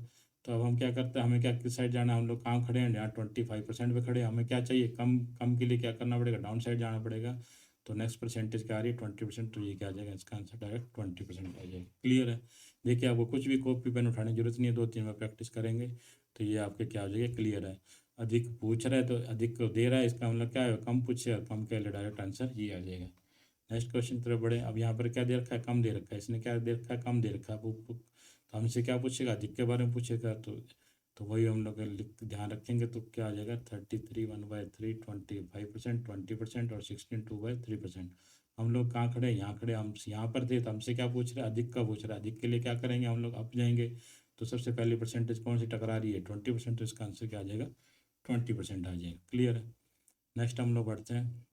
तो अब हम क्या करते हैं, हमें क्या किस साइड जाना है, हम लोग कहाँ खड़े हैं, यहाँ 25% पे खड़े हैं। हमें क्या चाहिए, कम कम के लिए क्या करना पड़ेगा, डाउन साइड जाना पड़ेगा। तो नेक्स्ट परसेंटेज क्या आ रही है, 20%। तो ये क्या आ जाएगा, इसका आंसर डायरेक्ट 20% आ जाएगा। क्लियर है। देखिए आपको कुछ भी कॉपी पेन उठाने की जरूरत नहीं है, 2 3 बार प्रैक्टिस करेंगे तो ये आपके क्या हो जाएगा, क्लियर है। अधिक पूछ रहा है तो अधिक को दे रहा है, इसका मतलब क्या है, कम पूछे और कम के लिए डायरेक्ट आंसर ये आ जाएगा। नेक्स्ट क्वेश्चन तरफ बढ़े। अब यहाँ पर क्या दे रखा है, कम दे रखा है, इसने क्या दे रखा है, कम दे रखा है। तो हमसे क्या पूछेगा, अधिक के बारे में पूछेगा। तो वही हम लोग लिख ध्यान रखेंगे। तो क्या आ जाएगा, 33 1/3 25%, 20% और 16 2/3%। हम लोग कहाँ खड़े हैं, यहाँ खड़े, हम यहाँ पर थे। तो हमसे क्या पूछ रहे हैं, अधिक का पूछ रहा है। अधिक के लिए क्या करेंगे, हम लोग अप जाएंगे। तो सबसे पहली परसेंटेज कौन सी टकरा रही है, 20%। तो इसका आंसर क्या आ जाएगा, 20% आ जाएगा। क्लियर है। नेक्स्ट हम लोग बढ़ते हैं।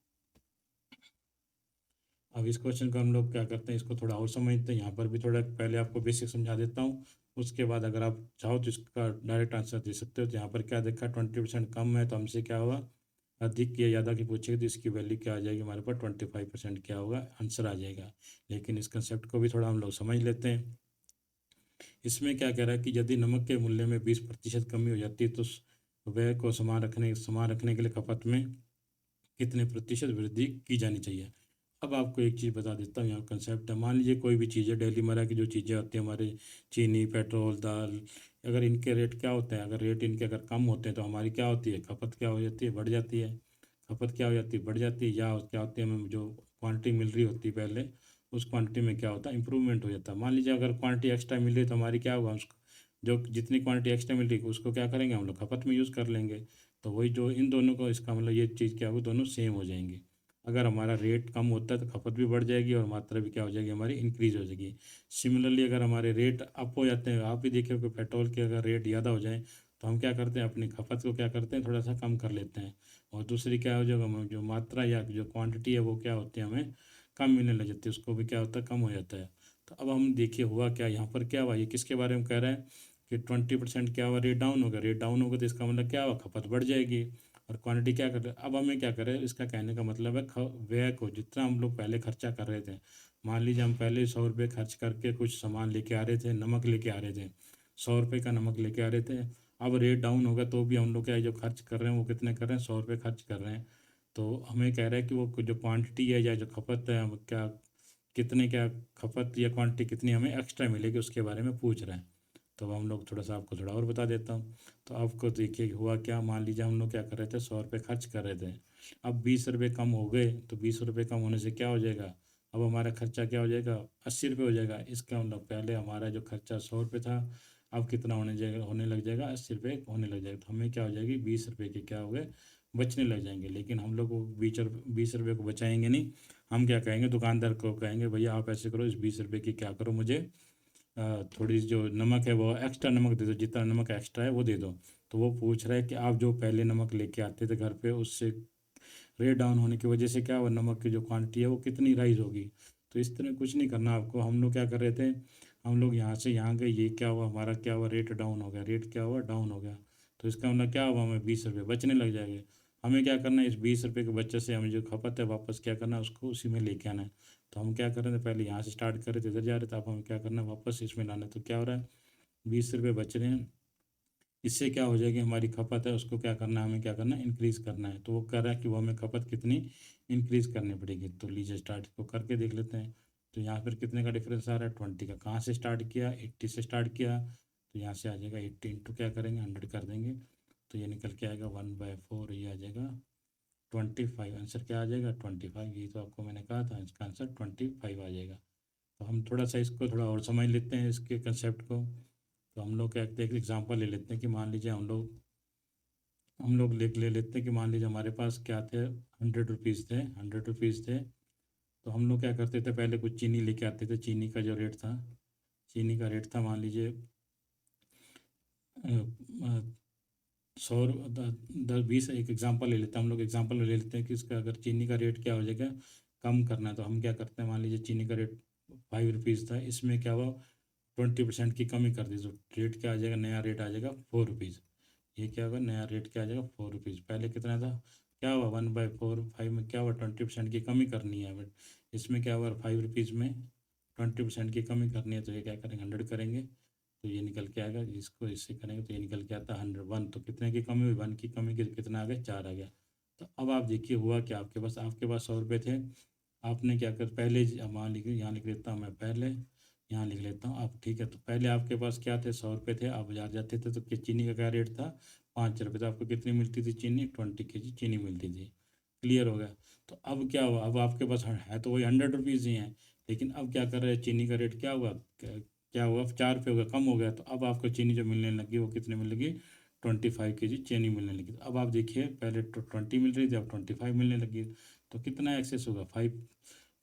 अब इस क्वेश्चन को हम लोग क्या करते हैं, इसको थोड़ा और समझते हैं। यहाँ पर भी थोड़ा पहले आपको बेसिक समझा देता हूँ, उसके बाद अगर आप चाहो तो इसका डायरेक्ट आंसर दे सकते हो। तो यहाँ पर क्या देखा, 20% कम है, तो हमसे क्या होगा, अधिक या ज़्यादा की पूछेगी तो इसकी वैल्यू क्या आ जाएगी, हमारे पास 25% क्या होगा, आंसर आ जाएगा। लेकिन इस कंसेप्ट को भी थोड़ा हम लोग समझ लेते हैं। इसमें क्या कह रहा है कि यदि नमक के मूल्य में 20% कमी हो जाती है तो व्यय को समान रखने के लिए खपत में कितने प्रतिशत वृद्धि की जानी चाहिए। अब आपको एक चीज़ बता देता हूँ, यहाँ कंसेप्ट है। मान लीजिए कोई भी चीज़ है, डेली मर्रा की जो चीज़ें होती हैं हमारे, चीनी पेट्रोल दाल, अगर इनके रेट क्या होते हैं, अगर रेट इनके अगर कम होते हैं तो हमारी क्या होती है, खपत क्या हो जाती है, बढ़ जाती है। खपत क्या हो जाती है, बढ़ जाती है। या क्या होती है, हमें जो क्वांटिटी मिल रही होती है पहले, उस क्वांटिटी में क्या होता है, इंप्रूवमेंट हो जाता है। मान लीजिए अगर क्वांटिटी एक्स्ट्रा मिल रही है तो हमारी क्या होगा, उसको जो जितनी क्वांटिटी एक्स्ट्रा मिल रही है उसको क्या करेंगे, हम लोग खपत में यूज़ कर लेंगे। तो वही जो इन दोनों को, इसका मतलब ये चीज़ क्या होगी, दोनों सेम हो जाएंगी। अगर हमारा रेट कम होता है तो खपत भी बढ़ जाएगी और मात्रा भी क्या हो जाएगी, हमारी इंक्रीज हो जाएगी। सिमिलरली अगर हमारे रेट अप हो जाते हैं, आप भी देखिए कि पेट्रोल के अगर रेट ज़्यादा हो जाए तो हम क्या करते हैं, अपनी खपत को क्या करते हैं, थोड़ा सा कम कर लेते हैं। और दूसरी क्या हो जाएगा, जो मात्रा या जो क्वांटिटी है वो क्या होती है, हमें कम मिलने लग जाती है, उसको भी क्या होता है, कम हो जाता है। तो अब हम देखिए हुआ क्या, यहाँ पर क्या हुआ, ये किसके बारे में कह रहा है कि 20% क्या हुआ, रेट डाउन हो गया। रेट डाउन होगा तो इसका मतलब क्या हुआ, खपत बढ़ जाएगी। और क्वांटिटी क्या कर रहे हैं, अब हमें क्या करें, इसका कहने का मतलब है व्यय को, जितना हम लोग पहले खर्चा कर रहे थे, मान लीजिए हम पहले 100 रुपये खर्च करके कुछ सामान लेके आ रहे थे, नमक लेके आ रहे थे, 100 रुपये का नमक लेके आ रहे थे। अब रेट डाउन होगा तो भी हम लोग क्या है, जो खर्च कर रहे हैं वो कितने कर रहे हैं, 100 रुपये खर्च कर रहे हैं। तो हमें कह रहा है कि वो जो क्वांटिटी है या जो खपत है, हम क्या कितने क्या खपत या क्वांटिटी कितनी हमें एक्स्ट्रा मिलेगी, उसके बारे में पूछ रहे हैं। तो अब हम लोग थोड़ा सा आपको थोड़ा और बता देता हूँ। तो आपको देखिए हुआ क्या, मान लीजिए हम लोग क्या कर रहे थे, 100 रुपये खर्च कर रहे थे। अब 20 रुपये कम हो गए, तो 20 रुपये कम होने से क्या हो जाएगा, अब हमारा खर्चा क्या हो जाएगा, 80 रुपये हो जाएगा। इसका मतलब पहले हमारा जो खर्चा 100 रुपये था, अब कितना होने लग जाएगा, 80 रुपये होने लग जाएगा। तो हमें क्या हो जाएगी, 20 रुपये के क्या हो गए, बचने लग जाएंगे। लेकिन हम लोग वो 20 रुपये को बचाएंगे नहीं। हम क्या कहेंगे, दुकानदार को कहेंगे भैया आप ऐसे करो, इस 20 रुपये की क्या करो, मुझे थोड़ी जो नमक है वो एक्स्ट्रा नमक दे दो, जितना नमक एक्स्ट्रा है वो दे दो। तो वो पूछ रहा है कि आप जो पहले नमक लेके आते थे घर पे, उससे रेट डाउन होने की वजह से क्या हुआ, नमक की जो क्वांटिटी है वो कितनी राइज होगी। तो इस तरह कुछ नहीं करना आपको। हम लोग क्या कर रहे थे, हम लोग यहाँ से यहाँ गए, ये क्या हुआ, हमारा क्या हुआ, रेट डाउन हो गया, रेट क्या हुआ, डाउन हो गया। तो इसका मतलब क्या हुआ, हमें 20 रुपये बचने लग जाएंगे। हमें क्या करना है, इस 20 रुपये के बच्चे से हमें जो खपत है वापस क्या करना है, उसको उसी में लेके आना है। तो हम क्या कर रहे थे, पहले यहाँ से स्टार्ट कर रहे थे, इधर जा रहे थे, अब हमें क्या करना है, वापस इसमें लाना है। तो क्या हो रहा है, 20 रुपये बच रहे हैं। इससे क्या हो जाएगी, हमारी खपत है उसको क्या करना है, हमें क्या करना है, इंक्रीज करना है। तो वो कह रहा है कि वो हमें खपत कितनी इंक्रीज करनी पड़ेगी। तो लीजिए स्टार्ट को करके देख लेते हैं। तो यहाँ पर कितने का डिफरेंस आ रहा है, 20 का। कहाँ से स्टार्ट किया, 80 से स्टार्ट किया। तो यहाँ से आ जाएगा 80 इंटू क्या करेंगे, 100 कर देंगे। तो ये निकल के आएगा 1/4, ये आ जाएगा 25। आंसर क्या आ जाएगा, 25। यही तो आपको मैंने कहा था, इसका आंसर 25 आ जाएगा। तो हम थोड़ा सा इसको थोड़ा और समझ लेते हैं, इसके कंसेप्ट को। तो हम लोग क्या करते हैं, एक एग्जांपल ले लेते हैं कि मान लीजिए हम लोग ले लेते हैं कि मान लीजिए हमारे पास क्या थे, 100 रुपीज़ थे, 100 रुपीज़ थे। तो हम लोग क्या करते थे, पहले कुछ चीनी लेके आते थे। चीनी का जो रेट था, चीनी का रेट था मान लीजिए 100, 10, 20। एक एग्जांपल ले लेते हैं, हम लोग एग्जांपल ले लेते हैं कि इसका अगर चीनी का रेट क्या हो जाएगा, कम करना है। तो हम क्या करते हैं, मान लीजिए चीनी का रेट 5 रुपीज़ था, इसमें क्या हुआ, 20% की कमी कर दी। तो रेट क्या आ जाएगा, नया रेट आ जाएगा 4 रुपीज़। ये क्या होगा, नया रेट क्या आ जाएगा, 4 रुपीज़। पहले कितना था, क्या हुआ, 1/4, 5 में क्या हुआ, 20% की कमी करनी है। बट इसमें क्या हुआ, 5 रुपीज़ में 20% की कमी करनी है। तो ये क्या करेंगे, 100 करेंगे। तो ये निकल के आएगा, इसको इससे करेंगे तो ये निकल के आता है 101। तो कितने की कमी हुई, 1 की कमी की, कितना आ गया, 4 आ गया। तो अब आप देखिए हुआ क्या, आपके पास 100 रुपये थे। आपने क्या कर, पहले मान लीजिए यहाँ लिख लेता हूँ मैं, पहले यहाँ लिख लेता हूँ आप, ठीक है। तो पहले आपके पास क्या थे, 100 रुपये थे। आप बाजार जाते थे तो चीनी का क्या रेट था, 5 रुपये। तो आपको कितनी मिलती थी चीनी, 20 kg चीनी मिलती थी। क्लियर हो गया। तो अब क्या हुआ, अब आपके पास है तो वही 100 रुपीज़ ही हैं। लेकिन अब क्या कर रहे हैं, चीनी का रेट क्या हुआ, क्या हुआ, 4 रुपये हो गया, कम हो गया। तो अब आपको चीनी जो मिलने लगी वो कितने मिल लगी, 25 kg चीनी मिलने लगी। तो अब आप देखिए, पहले 20 मिल रही थी, अब 25 मिलने लगी। तो कितना एक्सेस होगा, 5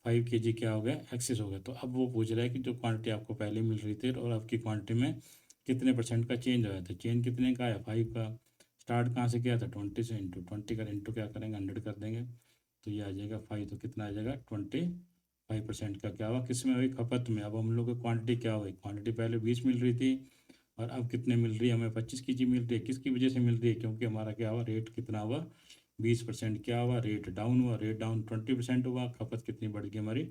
5 kg क्या हो गया, एक्सेस हो गया। तो अब वो पूछ रहा है कि जो क्वांटिटी आपको पहले मिल रही थी और आपकी क्वांटिटी में कितने परसेंट का चेंज आया था। चेंज कितने का आया, 5 का। स्टार्ट कहाँ से किया था, 20 से। इंटू 20 का इंटू क्या करेंगे, 100 कर देंगे। तो ये आ जाएगा 5। तो कितना आ जाएगा, 25% का क्या हुआ, किस में हुई, खपत में। अब हम लोग को क्वांटिटी क्या हुई, क्वांटिटी पहले 20 मिल रही थी, और अब कितने मिल रही है, हमें 25 kg मिल रही है। किसकी वजह से मिल रही है, क्योंकि हमारा क्या हुआ, रेट कितना हुआ, 20% क्या हुआ, रेट डाउन हुआ। रेट डाउन 20% हुआ, खपत कितनी बढ़ गई हमारी,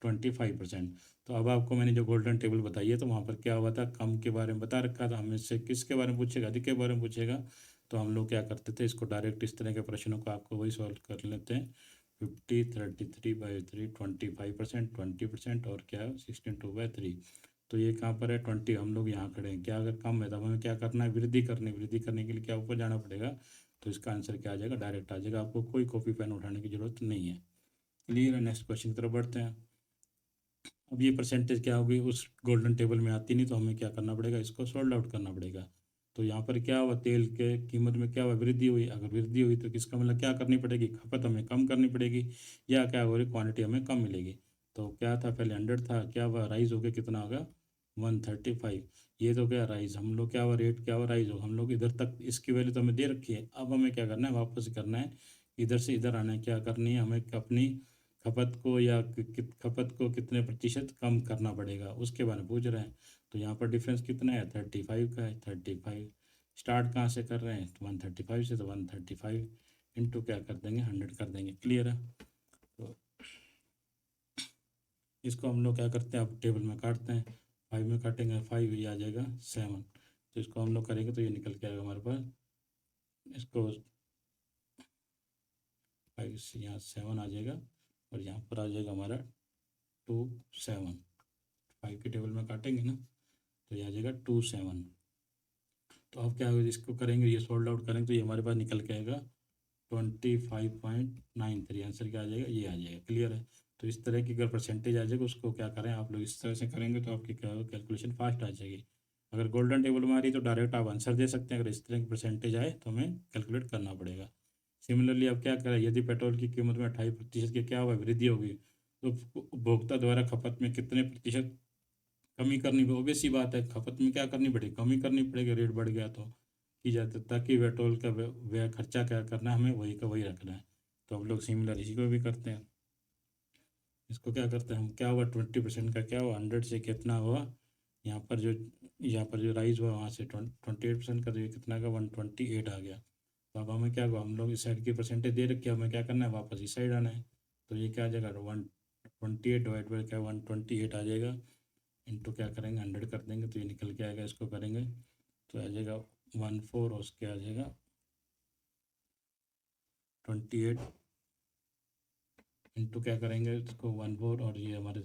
25%। तो अब आपको मैंने जो गोल्डन टेबल बताई है, तो वहाँ पर क्या हुआ था, कम के बारे में बता रखा था। हमें से किसके बारे में पूछेगा, अधिक के बारे में पूछेगा। तो हम लोग क्या करते थे, इसको डायरेक्ट इस तरह के प्रश्नों को आपको वही सॉल्व कर लेते हैं। 50, 33/3, 25%, 20%, और क्या है 16/2/3। तो ये कहाँ पर है, 20। हम लोग यहाँ खड़े हैं, क्या अगर कम है, तब हमें क्या करना है, वृद्धि करने के लिए क्या ऊपर जाना पड़ेगा। तो इसका आंसर क्या आ जाएगा, डायरेक्ट आ जाएगा, आपको कोई कॉपी पेन उठाने की जरूरत नहीं है। क्लियर है। नेक्स्ट क्वेश्चन की तरफ बढ़ते हैं। अब ये परसेंटेज क्या होगी, उस गोल्डन टेबल में आती नहीं, तो हमें क्या करना पड़ेगा, इसको सोल्ड आउट करना पड़ेगा। तो यहाँ पर क्या हुआ, तेल के कीमत में क्या हुआ, वृद्धि हुई। अगर वृद्धि हुई तो किसका मतलब क्या करनी पड़ेगी, खपत हमें कम करनी पड़ेगी, या क्या हो रही, क्वांटिटी हमें कम मिलेगी। तो क्या था, पहले 100 था, क्या हुआ, राइज हो गया, कितना होगा, 135। ये तो क्या राइज, हम लोग क्या हुआ, रेट क्या हुआ, राइज हो। हम लोग इधर तक इसकी वैल्यू तो हमें दे रखी है, अब हमें क्या करना है, वापस करना है, इधर से इधर आना है। क्या करनी है हमें, अपनी खपत को या खपत को कितने प्रतिशत कम करना पड़ेगा, उसके बारे में पूछ रहे हैं। तो यहाँ पर डिफरेंस कितना है, 35 का है। 35 स्टार्ट कहाँ से कर रहे हैं, 135 से। तो 135 इंटू क्या कर देंगे, 100 कर देंगे। क्लियर है। तो इसको हम लोग क्या करते हैं, अब टेबल में काटते हैं। 5 में काटेंगे, 5 ये आ जाएगा 7। तो इसको हम लोग करेंगे तो ये निकल के आएगा हमारे पास। इसको 5 से यहाँ 7 आ जाएगा, और यहाँ पर आ जाएगा हमारा 2 7। 5 के टेबल में काटेंगे ना, तो ये आ जाएगा 27। तो अब क्या होगा, इसको करेंगे, ये सोल्ड आउट करेंगे तो ये हमारे पास निकल के आएगा 25.93। आंसर क्या आ जाएगा, ये आ जाएगा। क्लियर है। तो इस तरह की अगर परसेंटेज आ जाएगा उसको क्या करें आप लोग, इस तरह से करेंगे तो आपकी क्या होगा, कैलकुलेशन फास्ट आ जाएगी। अगर गोल्डन टेबल में आ रही है तो डायरेक्ट आप आंसर दे सकते हैं, अगर इस तरह की परसेंटेज आए तो हमें कैलकुलेट करना पड़ेगा। सिमिलरली अब क्या करें, यदि पेट्रोल की कीमत में 28% की क्या होगा, वृद्धि होगी, तो उपभोक्ता द्वारा खपत में कितने प्रतिशत कमी करनी, ऑब्वियस सी बात है, खपत में क्या करनी पड़ेगी, कमी करनी पड़ेगी, रेट बढ़ गया तो की जाती है, ताकि पेट्रोल का व्यय खर्चा क्या करना है, हमें वही का वही रखना है। तो हम लोग सिमिलर इसी को भी करते हैं। इसको क्या करते हैं हम, क्या हुआ 20% का क्या हुआ, 100 से कितना हुआ, यहाँ पर जो यहाँ पर जो राइज हुआ वहाँ से 28% का, तो ये कितना का 128 आ गया। तो अब हमें क्या हुआ, हम लोग इस साइड की परसेंटेज दे रखी है, हमें क्या करना है, वापस इस साइड आना है। तो ये क्या आ जाएगा, 128 डिवाइड बाई क्या 128 आ जाएगा, इंटू क्या करेंगे 100 कर देंगे तो ये निकल के आएगा, इसको करेंगे तो आ जाएगा 14 और उसके आ जाएगा 28 इंटू क्या करेंगे इसको 14 और ये हमारे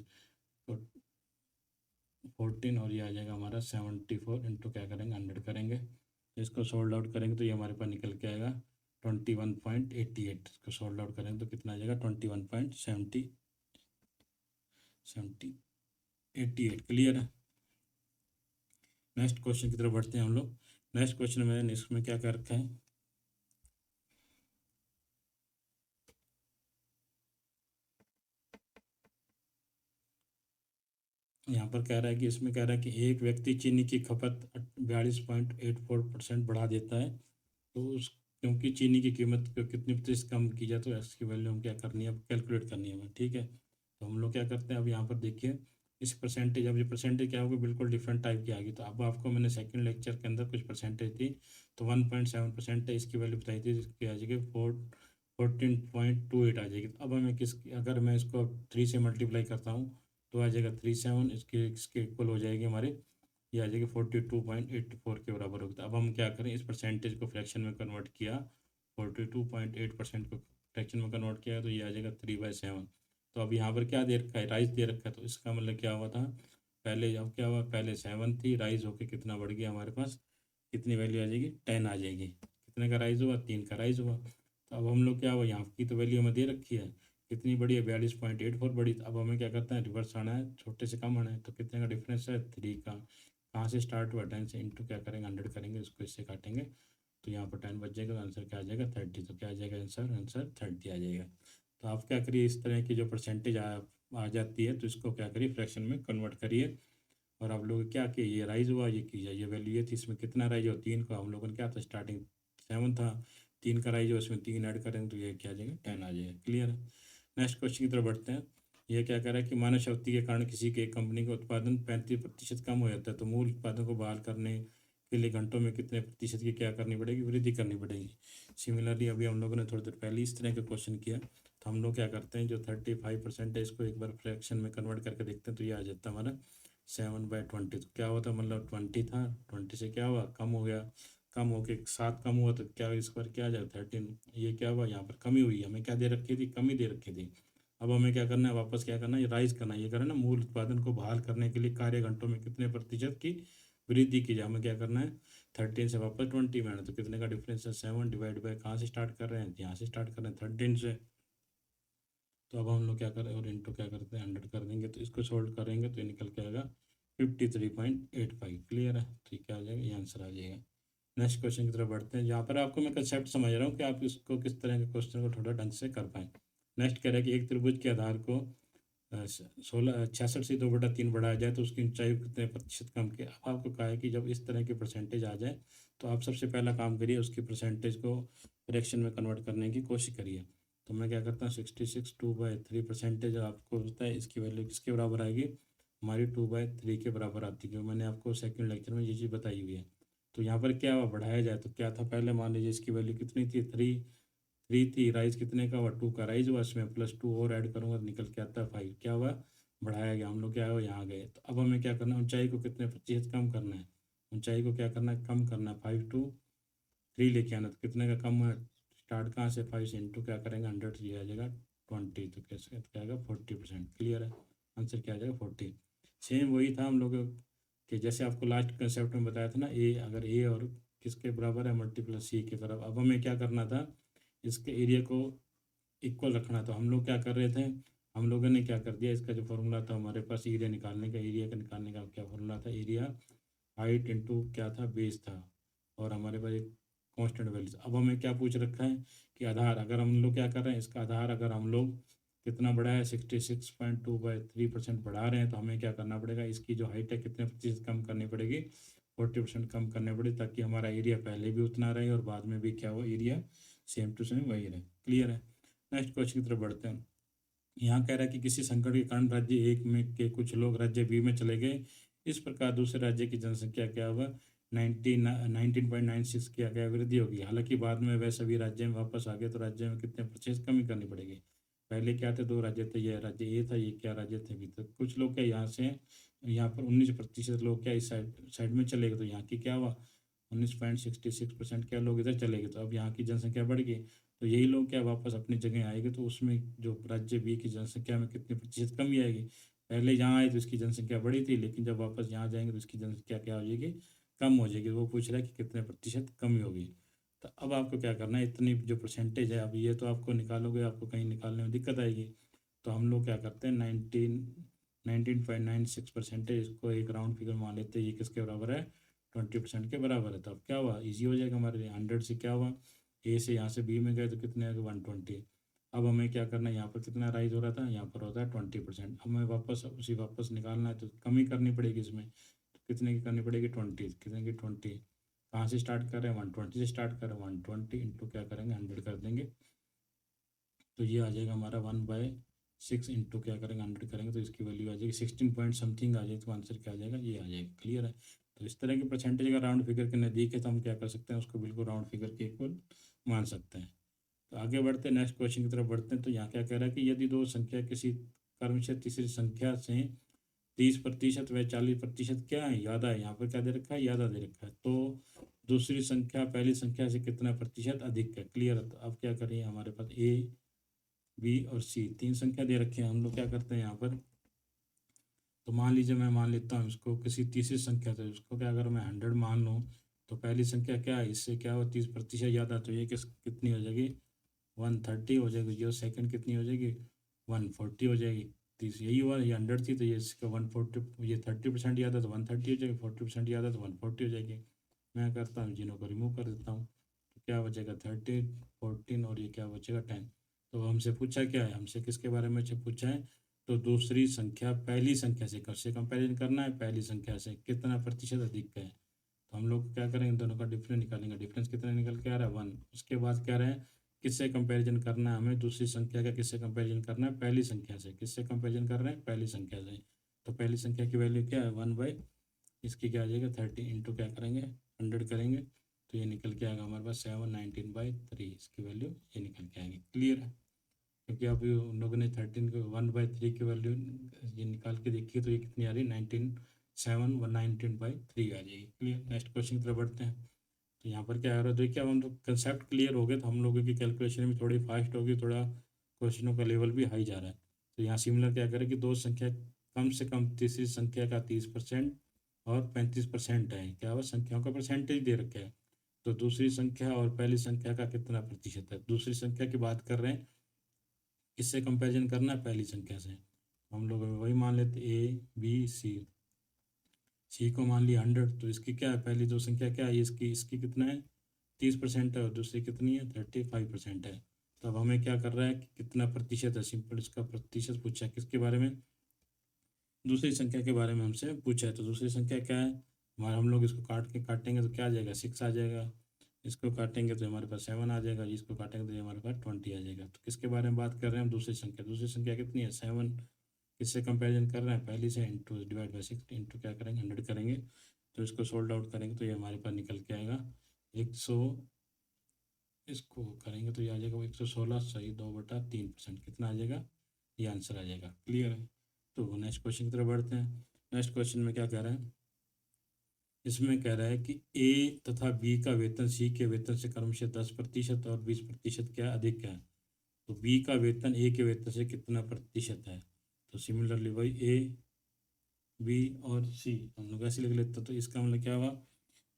14 और ये आ जाएगा हमारा 74 इंटू क्या करेंगे 100 करेंगे, तो इसको सोल्ड आउट करेंगे तो ये हमारे पास निकल के आएगा 21.88। इसको सोल्ड आउट करेंगे तो कितना आ जाएगा 21.88। क्लियर है। नेक्स्ट क्वेश्चन की तरफ बढ़ते हैं हम लोग। नेक्स्ट क्वेश्चन में इसमें क्या कर रखा है, यहाँ पर कह रहा है कि इसमें कह रहा है कि एक व्यक्ति चीनी की खपत 42.84% बढ़ा देता है, तो उस क्योंकि चीनी की कीमत को कितनी प्रतिशत कम की जाए तो एक्स की वैल्यू हम क्या करनी है, कैलकुलेट करनी है हमें। ठीक है, तो हम लोग क्या करते हैं, अब यहाँ पर देखिए इस परसेंटेज, अब ये परसेंटेज क्या होगी, बिल्कुल डिफरेंट टाइप की आ गई। तो अब आपको मैंने सेकंड लेक्चर के अंदर कुछ परसेंटेज थी, तो 1.7% है इसकी वैल्यू बताई थी, जिसकी आ जाएगी 14.28 आ जाएगी। तो अब हमें किस, अगर मैं इसको 3 से मल्टीप्लाई करता हूँ तो आ जाएगा 37, इसके इक्वल हो जाएगी हमारे, ये आ जाएगी 42.84 के बराबर होता है। अब हम क्या करें, इस परसेंटेज को फ्रैक्शन में कन्वर्ट किया, 42.8% को फ्रैक्शन में कन्वर्ट किया तो ये आ जाएगा 3/7। तो अब यहाँ पर क्या दे रखा है, राइज दे रखा है, तो इसका मतलब क्या हुआ था, पहले अब क्या हुआ, पहले 7 थी, राइज होके कितना बढ़ गया हमारे पास, कितनी वैल्यू आ जाएगी 10 आ जाएगी। कितने का राइज हुआ, 3 का राइज हुआ। तो अब हम लोग क्या हुआ, यहाँ की तो वैल्यू हमें दे रखी है, कितनी बड़ी है 42.84 बड़ी। अब हमें क्या करते हैं, रिवर्स आना है, छोटे से कम आना है, तो कितने का डिफरेंस है 3 का, कहाँ से स्टार्ट हुआ 10 से, इंटू क्या करेंगे 100 करेंगे, उसको इससे काटेंगे तो यहाँ पर 10 बच जाएगा, तो आंसर क्या आ जाएगा 30। तो क्या आ जाएगा आंसर, आंसर 30 आ जाएगा। तो आप क्या करिए, इस तरह की जो परसेंटेज आ जाती है तो इसको क्या करिए फ्रैक्शन में कन्वर्ट करिए। और आप लोग क्या किए, ये राइज हुआ, ये कीजिए, ये वैल्यू ये थी, इसमें कितना राइज हुआ 3 का, हम लोगों ने क्या था स्टार्टिंग 7 था, 3 का राइज हुआ, इसमें 3 ऐड करेंगे तो ये क्या आ जाएगा 10 आ जाएगा। क्लियर है। नेक्स्ट क्वेश्चन की तरफ बढ़ते हैं। ये क्या कह रहा है कि मानव शक्ति के कारण किसी के एक कंपनी का उत्पादन 35% कम हो जाता है, तो मूल उत्पादन को बहाल करने के लिए घंटों में कितने प्रतिशत की क्या करनी पड़ेगी, वृद्धि करनी पड़ेगी। सिमिलरली अभी हम लोगों ने थोड़ी देर पहले इस तरह का क्वेश्चन किया, तो हम लोग क्या करते हैं, जो 35% है इसको एक बार फ्रैक्शन में कन्वर्ट करके देखते हैं, तो ये आ जाता है हमारा 7/20। तो क्या होता, मतलब 20 था, 20 से क्या हुआ कम हो गया, कम होके 7 कम हुआ तो क्या इस पर क्या आ जाए 13। ये क्या हुआ, यहाँ पर कमी हुई, हमें क्या दे रखी थी, कमी दे रखी थी। अब हमें क्या करना है, वापस क्या करना है, ये राइज करना है, ये करना है ना, मूल उत्पादन को बहाल करने के लिए कार्य घंटों में कितने प्रतिशत की वृद्धि की जाए, हमें क्या करना है 13 से वापस 20 में आना। तो कितने का डिफरेंस है 7 डिवाइड बाई कहाँ से स्टार्ट कर रहे हैं, यहाँ से स्टार्ट कर रहे हैं 13 से। तो अब हम लोग क्या करें, और इंटू क्या करते हैं 100 कर देंगे, तो इसको सोल्व करेंगे तो ये निकल के आएगा 53.85। क्लियर है। तो ये क्या आ जाएगा, ये आंसर आ जाएगा। नेक्स्ट क्वेश्चन की तरफ बढ़ते हैं, यहाँ पर आपको मैं कंसेप्ट समझ रहा हूँ कि आप इसको किस तरह के क्वेश्चन को थोड़ा ढंग से कर पाएँ। नेक्स्ट कह रहा है कि एक त्रिभुज के आधार को 66 से 2/3 बढ़ाया जाए तो उसकी ऊंचाई को कितने प्रतिशत कम किया। अब आपको कहा है कि जब इस तरह की परसेंटेज आ जाए तो आप सबसे पहला काम करिए, उसकी परसेंटेज को फ्रैक्शन में कन्वर्ट करने की कोशिश करिए। तो मैं क्या करता हूँ, 66 2/3 परसेंटेज आपको होता है, इसकी वैल्यू किसके बराबर आएगी, हमारी 2/3 के बराबर आती है, क्योंकि मैंने आपको सेकंड लेक्चर में ये चीज़ बताई हुई है। तो यहाँ पर क्या हुआ, बढ़ाया जाए तो क्या था, पहले मान लीजिए इसकी वैल्यू कितनी थी 3 थी, राइज कितने का हुआ 2 का राइज हुआ, इसमें +2 और ऐड करूँगा तो निकल के आता है 5। क्या हुआ, बढ़ाया गया, हम लोग क्या हुआ यहाँ गए। तो अब हमें क्या करना है, ऊंचाई को कितने प्रतिशत कम करना है, ऊंचाई को क्या करना है, कम करना है, 5 to 3 लेके आना। तो कितने का कम है, स्टार्ट कहाँ से 5 से इंटू क्या करेंगे 100, ये आ जाएगा 20, तो कैसे क्या आएगा 40%। क्लियर है। आंसर क्या आ जाएगा 40। सेम वही था हम लोग कि जैसे आपको लास्ट कंसेप्ट में बताया था ना, ए अगर ए और किसके बराबर है, मल्टीप्लस सी के बराबर। अब हमें क्या करना था, इसके एरिया को इक्वल रखना। तो हम लोग क्या कर रहे थे, हम लोगों ने क्या कर दिया, इसका जो फॉर्मूला था हमारे पास एरिया निकालने का, एरिया का निकालने का क्या फॉर्मूला था, एरिया हाइट इंटू क्या था, बेस था, और हमारे पास एक कांस्टेंट वैल्यू। अब हमें क्या पूछ रखा है कि आधार, अगर हम लोग क्या कर रहे हैं, इसका आधार अगर हम लोग कितना बढ़ा है, 66.2/3% बढ़ा रहे हैं, तो हमें क्या करना पड़ेगा, इसकी जो हाइट है कितने प्रतिशत कम करनी पड़ेगी, 40% कम करने पड़े, ताकि हमारा एरिया पहले भी उतना रहे और बाद में भी क्या हो, एरिया सेम टू सेम वही रहे। क्लियर है। नेक्स्ट क्वेश्चन की तरफ बढ़ते हैं। यहाँ कह रहा है कि किसी संकट के कारण राज्य एक में के कुछ लोग राज्य बी में चले गए, इस प्रकार दूसरे राज्य की जनसंख्या क्या हुआ, 19.96 किया गया, वृद्धि होगी। हालांकि बाद में वह सभी राज्य में वापस आ गए, तो राज्य में कितने प्रतिशत कमी करनी पड़ेगी। पहले क्या थे, दो राज्य थे, यह राज्य ए था, ये क्या राज्य थे अभी तक। कुछ लोग क्या यहाँ से, यहाँ पर 19% लोग क्या इस साइड साइड में चले गए, तो यहाँ की क्या हुआ, 19.66% क्या लोग इधर चले गए, तो अब यहाँ की जनसंख्या बढ़ गई। तो यही लोग क्या वापस अपनी जगह आएंगे, तो उसमें जो राज्य बी की जनसंख्या में कितने प्रतिशत कमी आएगी। पहले यहाँ आए तो इसकी जनसंख्या बढ़ी थी, लेकिन जब वापस यहाँ जाएंगे तो इसकी जनसंख्या क्या हो जाएगी, कम हो जाएगी। वो पूछ रहा है कि कितने प्रतिशत कमी होगी। तो अब आपको क्या करना है, इतनी जो परसेंटेज है, अब ये तो आपको निकालोगे, आपको कहीं निकालने में दिक्कत आएगी। तो हम लोग क्या करते हैं, 19.96% इसको एक राउंड फिगर मान लेते हैं, ये किसके बराबर है, 20% के बराबर है। तो अब क्या हुआ, ईजी हो जाएगा हमारे लिए। 100 से क्या हुआ, ए से यहाँ से बी में गए तो कितने आ गए, 120। अब हमें क्या करना है, यहाँ पर कितना राइज हो रहा था, यहाँ पर होता है 20%। हमें वापस निकालना है, तो कमी करनी पड़ेगी इसमें। तो कितने की करनी पड़ेगी, 20, कितने की 20। कहाँ से स्टार्ट कर रहे हैं, 120 से स्टार्ट कर रहे हैं, 120 इंटू क्या करेंगे, 100 कर देंगे। तो ये आ जाएगा हमारा 1/6 इंटू क्या करेंगे, 100 करेंगे, तो इसकी वैल्यू आ जाएगी 16 पॉइंट समथिंग आ जाएगी। तो आंसर क्या आ जाएगा, ये आ जाएगा। क्लियर है। तो इस तरह की परसेंटेज अगर राउंड फिगर के नज़दीक है, तो हम क्या कर सकते हैं, उसको बिल्कुल राउंड फिगर के इक्वल मान सकते हैं। तो आगे बढ़ते हैं, नेक्स्ट क्वेश्चन की तरफ बढ़ते हैं। तो यहाँ क्या कह रहा है कि यदि दो संख्या किसी क्रम से तीसरी संख्या से 30% व 40% क्या है, यादा है। यहाँ पर क्या दे रखा है, यादा दे रखा है। तो दूसरी संख्या पहली संख्या से कितना प्रतिशत अधिक है। क्लियर है। तो अब क्या करें, हमारे पास ए बी और सी तीन संख्या दे रखे हैं। हम लोग क्या करते हैं यहाँ पर, तो मान लीजिए मैं मान लेता हूँ इसको किसी तीसरी संख्या से, उसको क्या अगर मैं 100 मान लूँ, तो पहली संख्या क्या है, इससे क्या हो, 30% ज़्यादा, तो ये कितनी हो जाएगी, 130 हो जाएगी। जो सेकंड कितनी हो जाएगी, 140 हो जाएगी। तीस यही हुआ, ये 100 थी, तो ये इसका 140, ये 30% ज़्यादा तो 130 हो जाएगी, 40% ज़्यादा तो 140 हो जाएगी। मैं करता हूँ, जिन्हों को रिमूव कर देता हूँ, तो क्या बचेगा, 30, 14, और ये क्या बचेगा, 10। तो हमसे पूछा क्या है, हमसे किसके बारे में पूछा है, तो दूसरी संख्या पहली संख्या से कंपेरिजन करना है, पहली संख्या से कितना प्रतिशत अधिक है। तो हम लोग क्या करेंगे, दोनों का डिफरेंस निकालेंगे। डिफरेंस कितना निकल के आ रहा है, 1। उसके बाद कह रहे हैं किससे कंपैरिजन करना है हमें, दूसरी संख्या का किससे कंपैरिजन करना है, पहली संख्या से। किससे कंपैरिजन कर रहे हैं, पहली संख्या से। तो पहली संख्या की वैल्यू क्या है, 1 बाई, इसकी क्या आ जाएगा, 30 इंटू क्या करेंगे, 100 करेंगे, तो ये निकल के आएगा हमारे पास 719/3, इसकी वैल्यू ये निकल के आएगी। क्लियर है। क्योंकि अब उन लोगों ने 13 को 1/3 की वैल्यू ये निकाल के देखी, तो ये कितनी आ रही है, 19/3 आ जाएगी। क्लियर। नेक्स्ट क्वेश्चन की तरफ बढ़ते हैं। तो यहाँ पर क्या हो रहा है, देखिए अब हम लोग कंसेप्ट क्लियर हो गए, तो हम लोगों की कैलकुलेशन भी थोड़ी फास्ट होगी, थोड़ा क्वेश्चनों का लेवल भी हाई जा रहा है। तो यहाँ सिमिलर क्या करें कि दो संख्या कम से कम तीसरी संख्या का 30% और 35% है, क्या हुआ, संख्याओं का परसेंटेज दे रखा है। तो दूसरी संख्या और पहली संख्या का कितना प्रतिशत है। दूसरी संख्या की बात कर रहे हैं, किससे कंपैरिजन करना है, पहली संख्या से। हम लोग वही मान लेते, ए बी सी। सी को मान लिया 100, तो इसकी क्या है, पहली दो संख्या क्या है, इसकी इसकी कितना है, 30% है, और दूसरी कितनी है, 35% है। तो अब हमें क्या कर रहा है कि कितना प्रतिशत है, सिंपल इसका प्रतिशत पूछा है, किसके बारे में, दूसरी संख्या के बारे में हमसे पूछा है। तो दूसरी संख्या क्या है हमारा, हम लोग इसको काटेंगे तो क्या आ जाएगा, 6 आ जाएगा। इसको काटेंगे तो हमारे पास 7 आ जाएगा, इसको काटेंगे तो ये हमारे पास 20 आ जाएगा। तो किसके बारे में बात कर रहे हैं हम, दूसरी संख्या कितनी है, 7। किससे कंपैरिजन कर रहे हैं, पहली से, इंटू डिवाइड बाई 6 इंटू क्या करेंगे, 100 करेंगे। तो इसको सोल्ड आउट करेंगे तो ये हमारे पास निकल के आएगा 100, इसको करेंगे तो ये आ जाएगा 116 सही 2/3%, कितना आ जाएगा, ये आंसर आ जाएगा। क्लियर है। तो नेक्स्ट क्वेश्चन की तरफ बढ़ते हैं। नेक्स्ट क्वेश्चन में क्या कह रहा है, इसमें कह रहा है कि ए तथा बी का वेतन सी के वेतन से क्रमशः 10% और 20% क्या अधिक है। तो बी का वेतन ए के वेतन से कितना प्रतिशत है। तो सिमिलरली वही ए बी और सी हम लोग ऐसे लिख लेते, तो इसका मतलब क्या हुआ,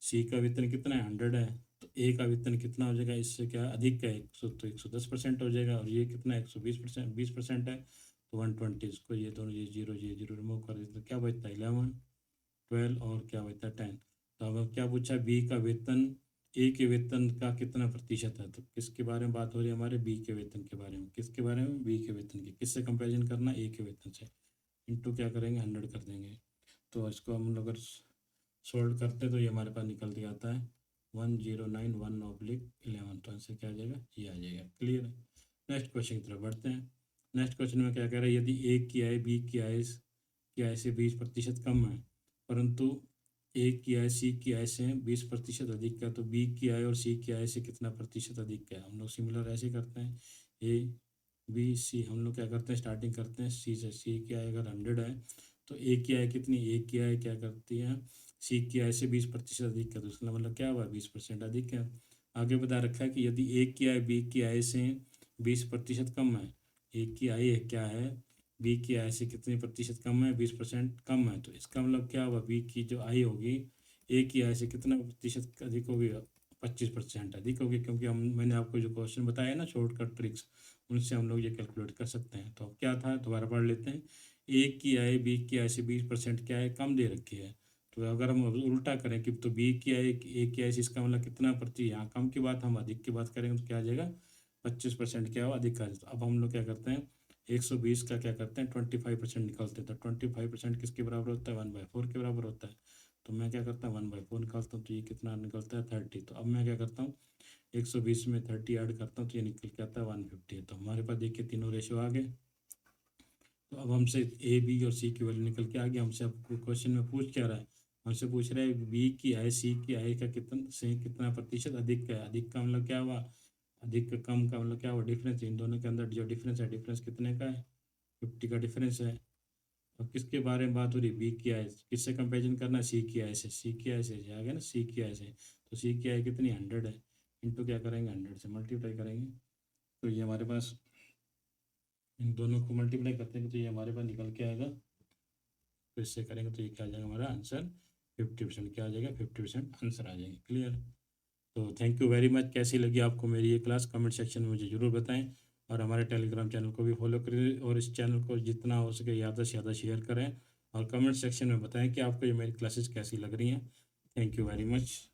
सी का वेतन कितना है 100 है, तो ए का वेतन कितना हो जाएगा, इससे क्या अधिक का 100, तो 110% हो जाएगा, और ये कितना 120%, 20% है तो 120, इसको ये दोनों ये जीरो रिमूव कर देते तो क्या बचता है 11, 12 और क्या बचता है 10। तो अब क्या पूछा, बी का वेतन ए के वेतन का कितना प्रतिशत है, तो किसके बारे में बात हो रही है हमारे, बी के वेतन के बारे में, किसके बारे में, बी के वेतन की, किससे कंपेरिजन करना, ए के वेतन से, इंटू क्या करेंगे 100 कर देंगे। तो इसको हम लोग अगर सोल्व करते तो ये हमारे पास निकल के आता है 1091/11, तो आंसर क्या आ जाएगा, ये आ जाएगा। क्लियर है। नेक्स्ट क्वेश्चन की तरफ बढ़ते हैं। नेक्स्ट क्वेश्चन में क्या कह रहा है, यदि ए की आय बी की आय से 20% कम है, परंतु ए की आय सी की आय से 20% अधिक है, तो बी की आय और सी की आय से कितना प्रतिशत अधिक है। हम लोग सिमिलर ऐसे करते हैं, ए बी सी, हम लोग क्या करते हैं, स्टार्टिंग करते हैं सी से। सी की आय अगर 100 है तो ए की आय कितनी, ए की आय क्या करती है, सी की आय से 20% अधिक है, तो इसका मतलब क्या हुआ 20% अधिक है। आगे बता रखा है कि यदि ए की आय बी की आय से 20% कम है, ए की आय क्या है, बी की आय से कितने प्रतिशत कम है, 20% कम है, तो इसका मतलब क्या हुआ, बी की जो आय होगी ए की आय से कितना प्रतिशत अधिक होगी, 25% अधिक होगी, क्योंकि हम मैंने आपको जो क्वेश्चन बताया ना शॉर्टकट ट्रिक्स, उनसे हम लोग ये कैलकुलेट कर सकते हैं। तो अब क्या था, दोबारा पढ़ लेते हैं। ए की आय बी की आय से 20% क्या है, कम दे रखी है, तो अगर हम अब उल्टा करें कि तो बी की आय ए की आय से इसका मतलब कितना प्रति, यहाँ कम की बात, हम अधिक की बात करेंगे तो क्या आ जाएगा 25% क्या हो, अधिक आ जाएगा। तो अब हम लोग क्या करते हैं, 120 का क्या करते हैं 25% निकालते हैं, तो 25% किसके बराबर होता है, 1/4 के बराबर होता है। तो मैं क्या करता हूँ 1/4 निकालता हूँ, तो ये कितना निकलता है 30। तो अब मैं क्या करता हूँ 120 में 30 ऐड करता हूँ, तो ये निकल के आता है 150। तो हमारे पास देखिए तीनों रेशो आ गए। तो अब हमसे ए बी और सी की वैल्यू निकल के आ गई। हमसे अब क्वेश्चन में पूछ क्या रहा है, हमसे पूछ रहा है बी की आय सी की आय का कितना से कितना प्रतिशत अधिक का है। अधिक का मतलब क्या हुआ, अधिक का कम का मतलब क्या हुआ, डिफरेंस, इन दोनों के अंदर जो डिफरेंस है, डिफरेंस कितने का है, 50 का डिफरेंस है। अब किसके बारे में बात हो रही है, बी की आय, किससे कंपेरिजन करना है, सी की आय से, सी की आय से आ गया ना, सी की आय से, तो सी की आय कितनी 100 है, इंटू क्या करेंगे 100 से मल्टीप्लाई करेंगे, तो ये हमारे पास इन दोनों को मल्टीप्लाई करते हैं तो ये हमारे पास निकल के आएगा। तो इससे करेंगे तो ये क्या आ जाएगा हमारा आंसर 50%, क्या आ जाएगा 50% आंसर आ जाएगा। क्लियर। तो थैंक यू वेरी मच। कैसी लगी आपको मेरी ये क्लास, कमेंट सेक्शन में मुझे ज़रूर बताएं, और हमारे टेलीग्राम चैनल को भी फॉलो करें, और इस चैनल को जितना हो सके ज़्यादा से ज़्यादा शेयर करें, और कमेंट सेक्शन में बताएं कि आपको ये मेरी क्लासेस कैसी लग रही हैं। Thank you very much.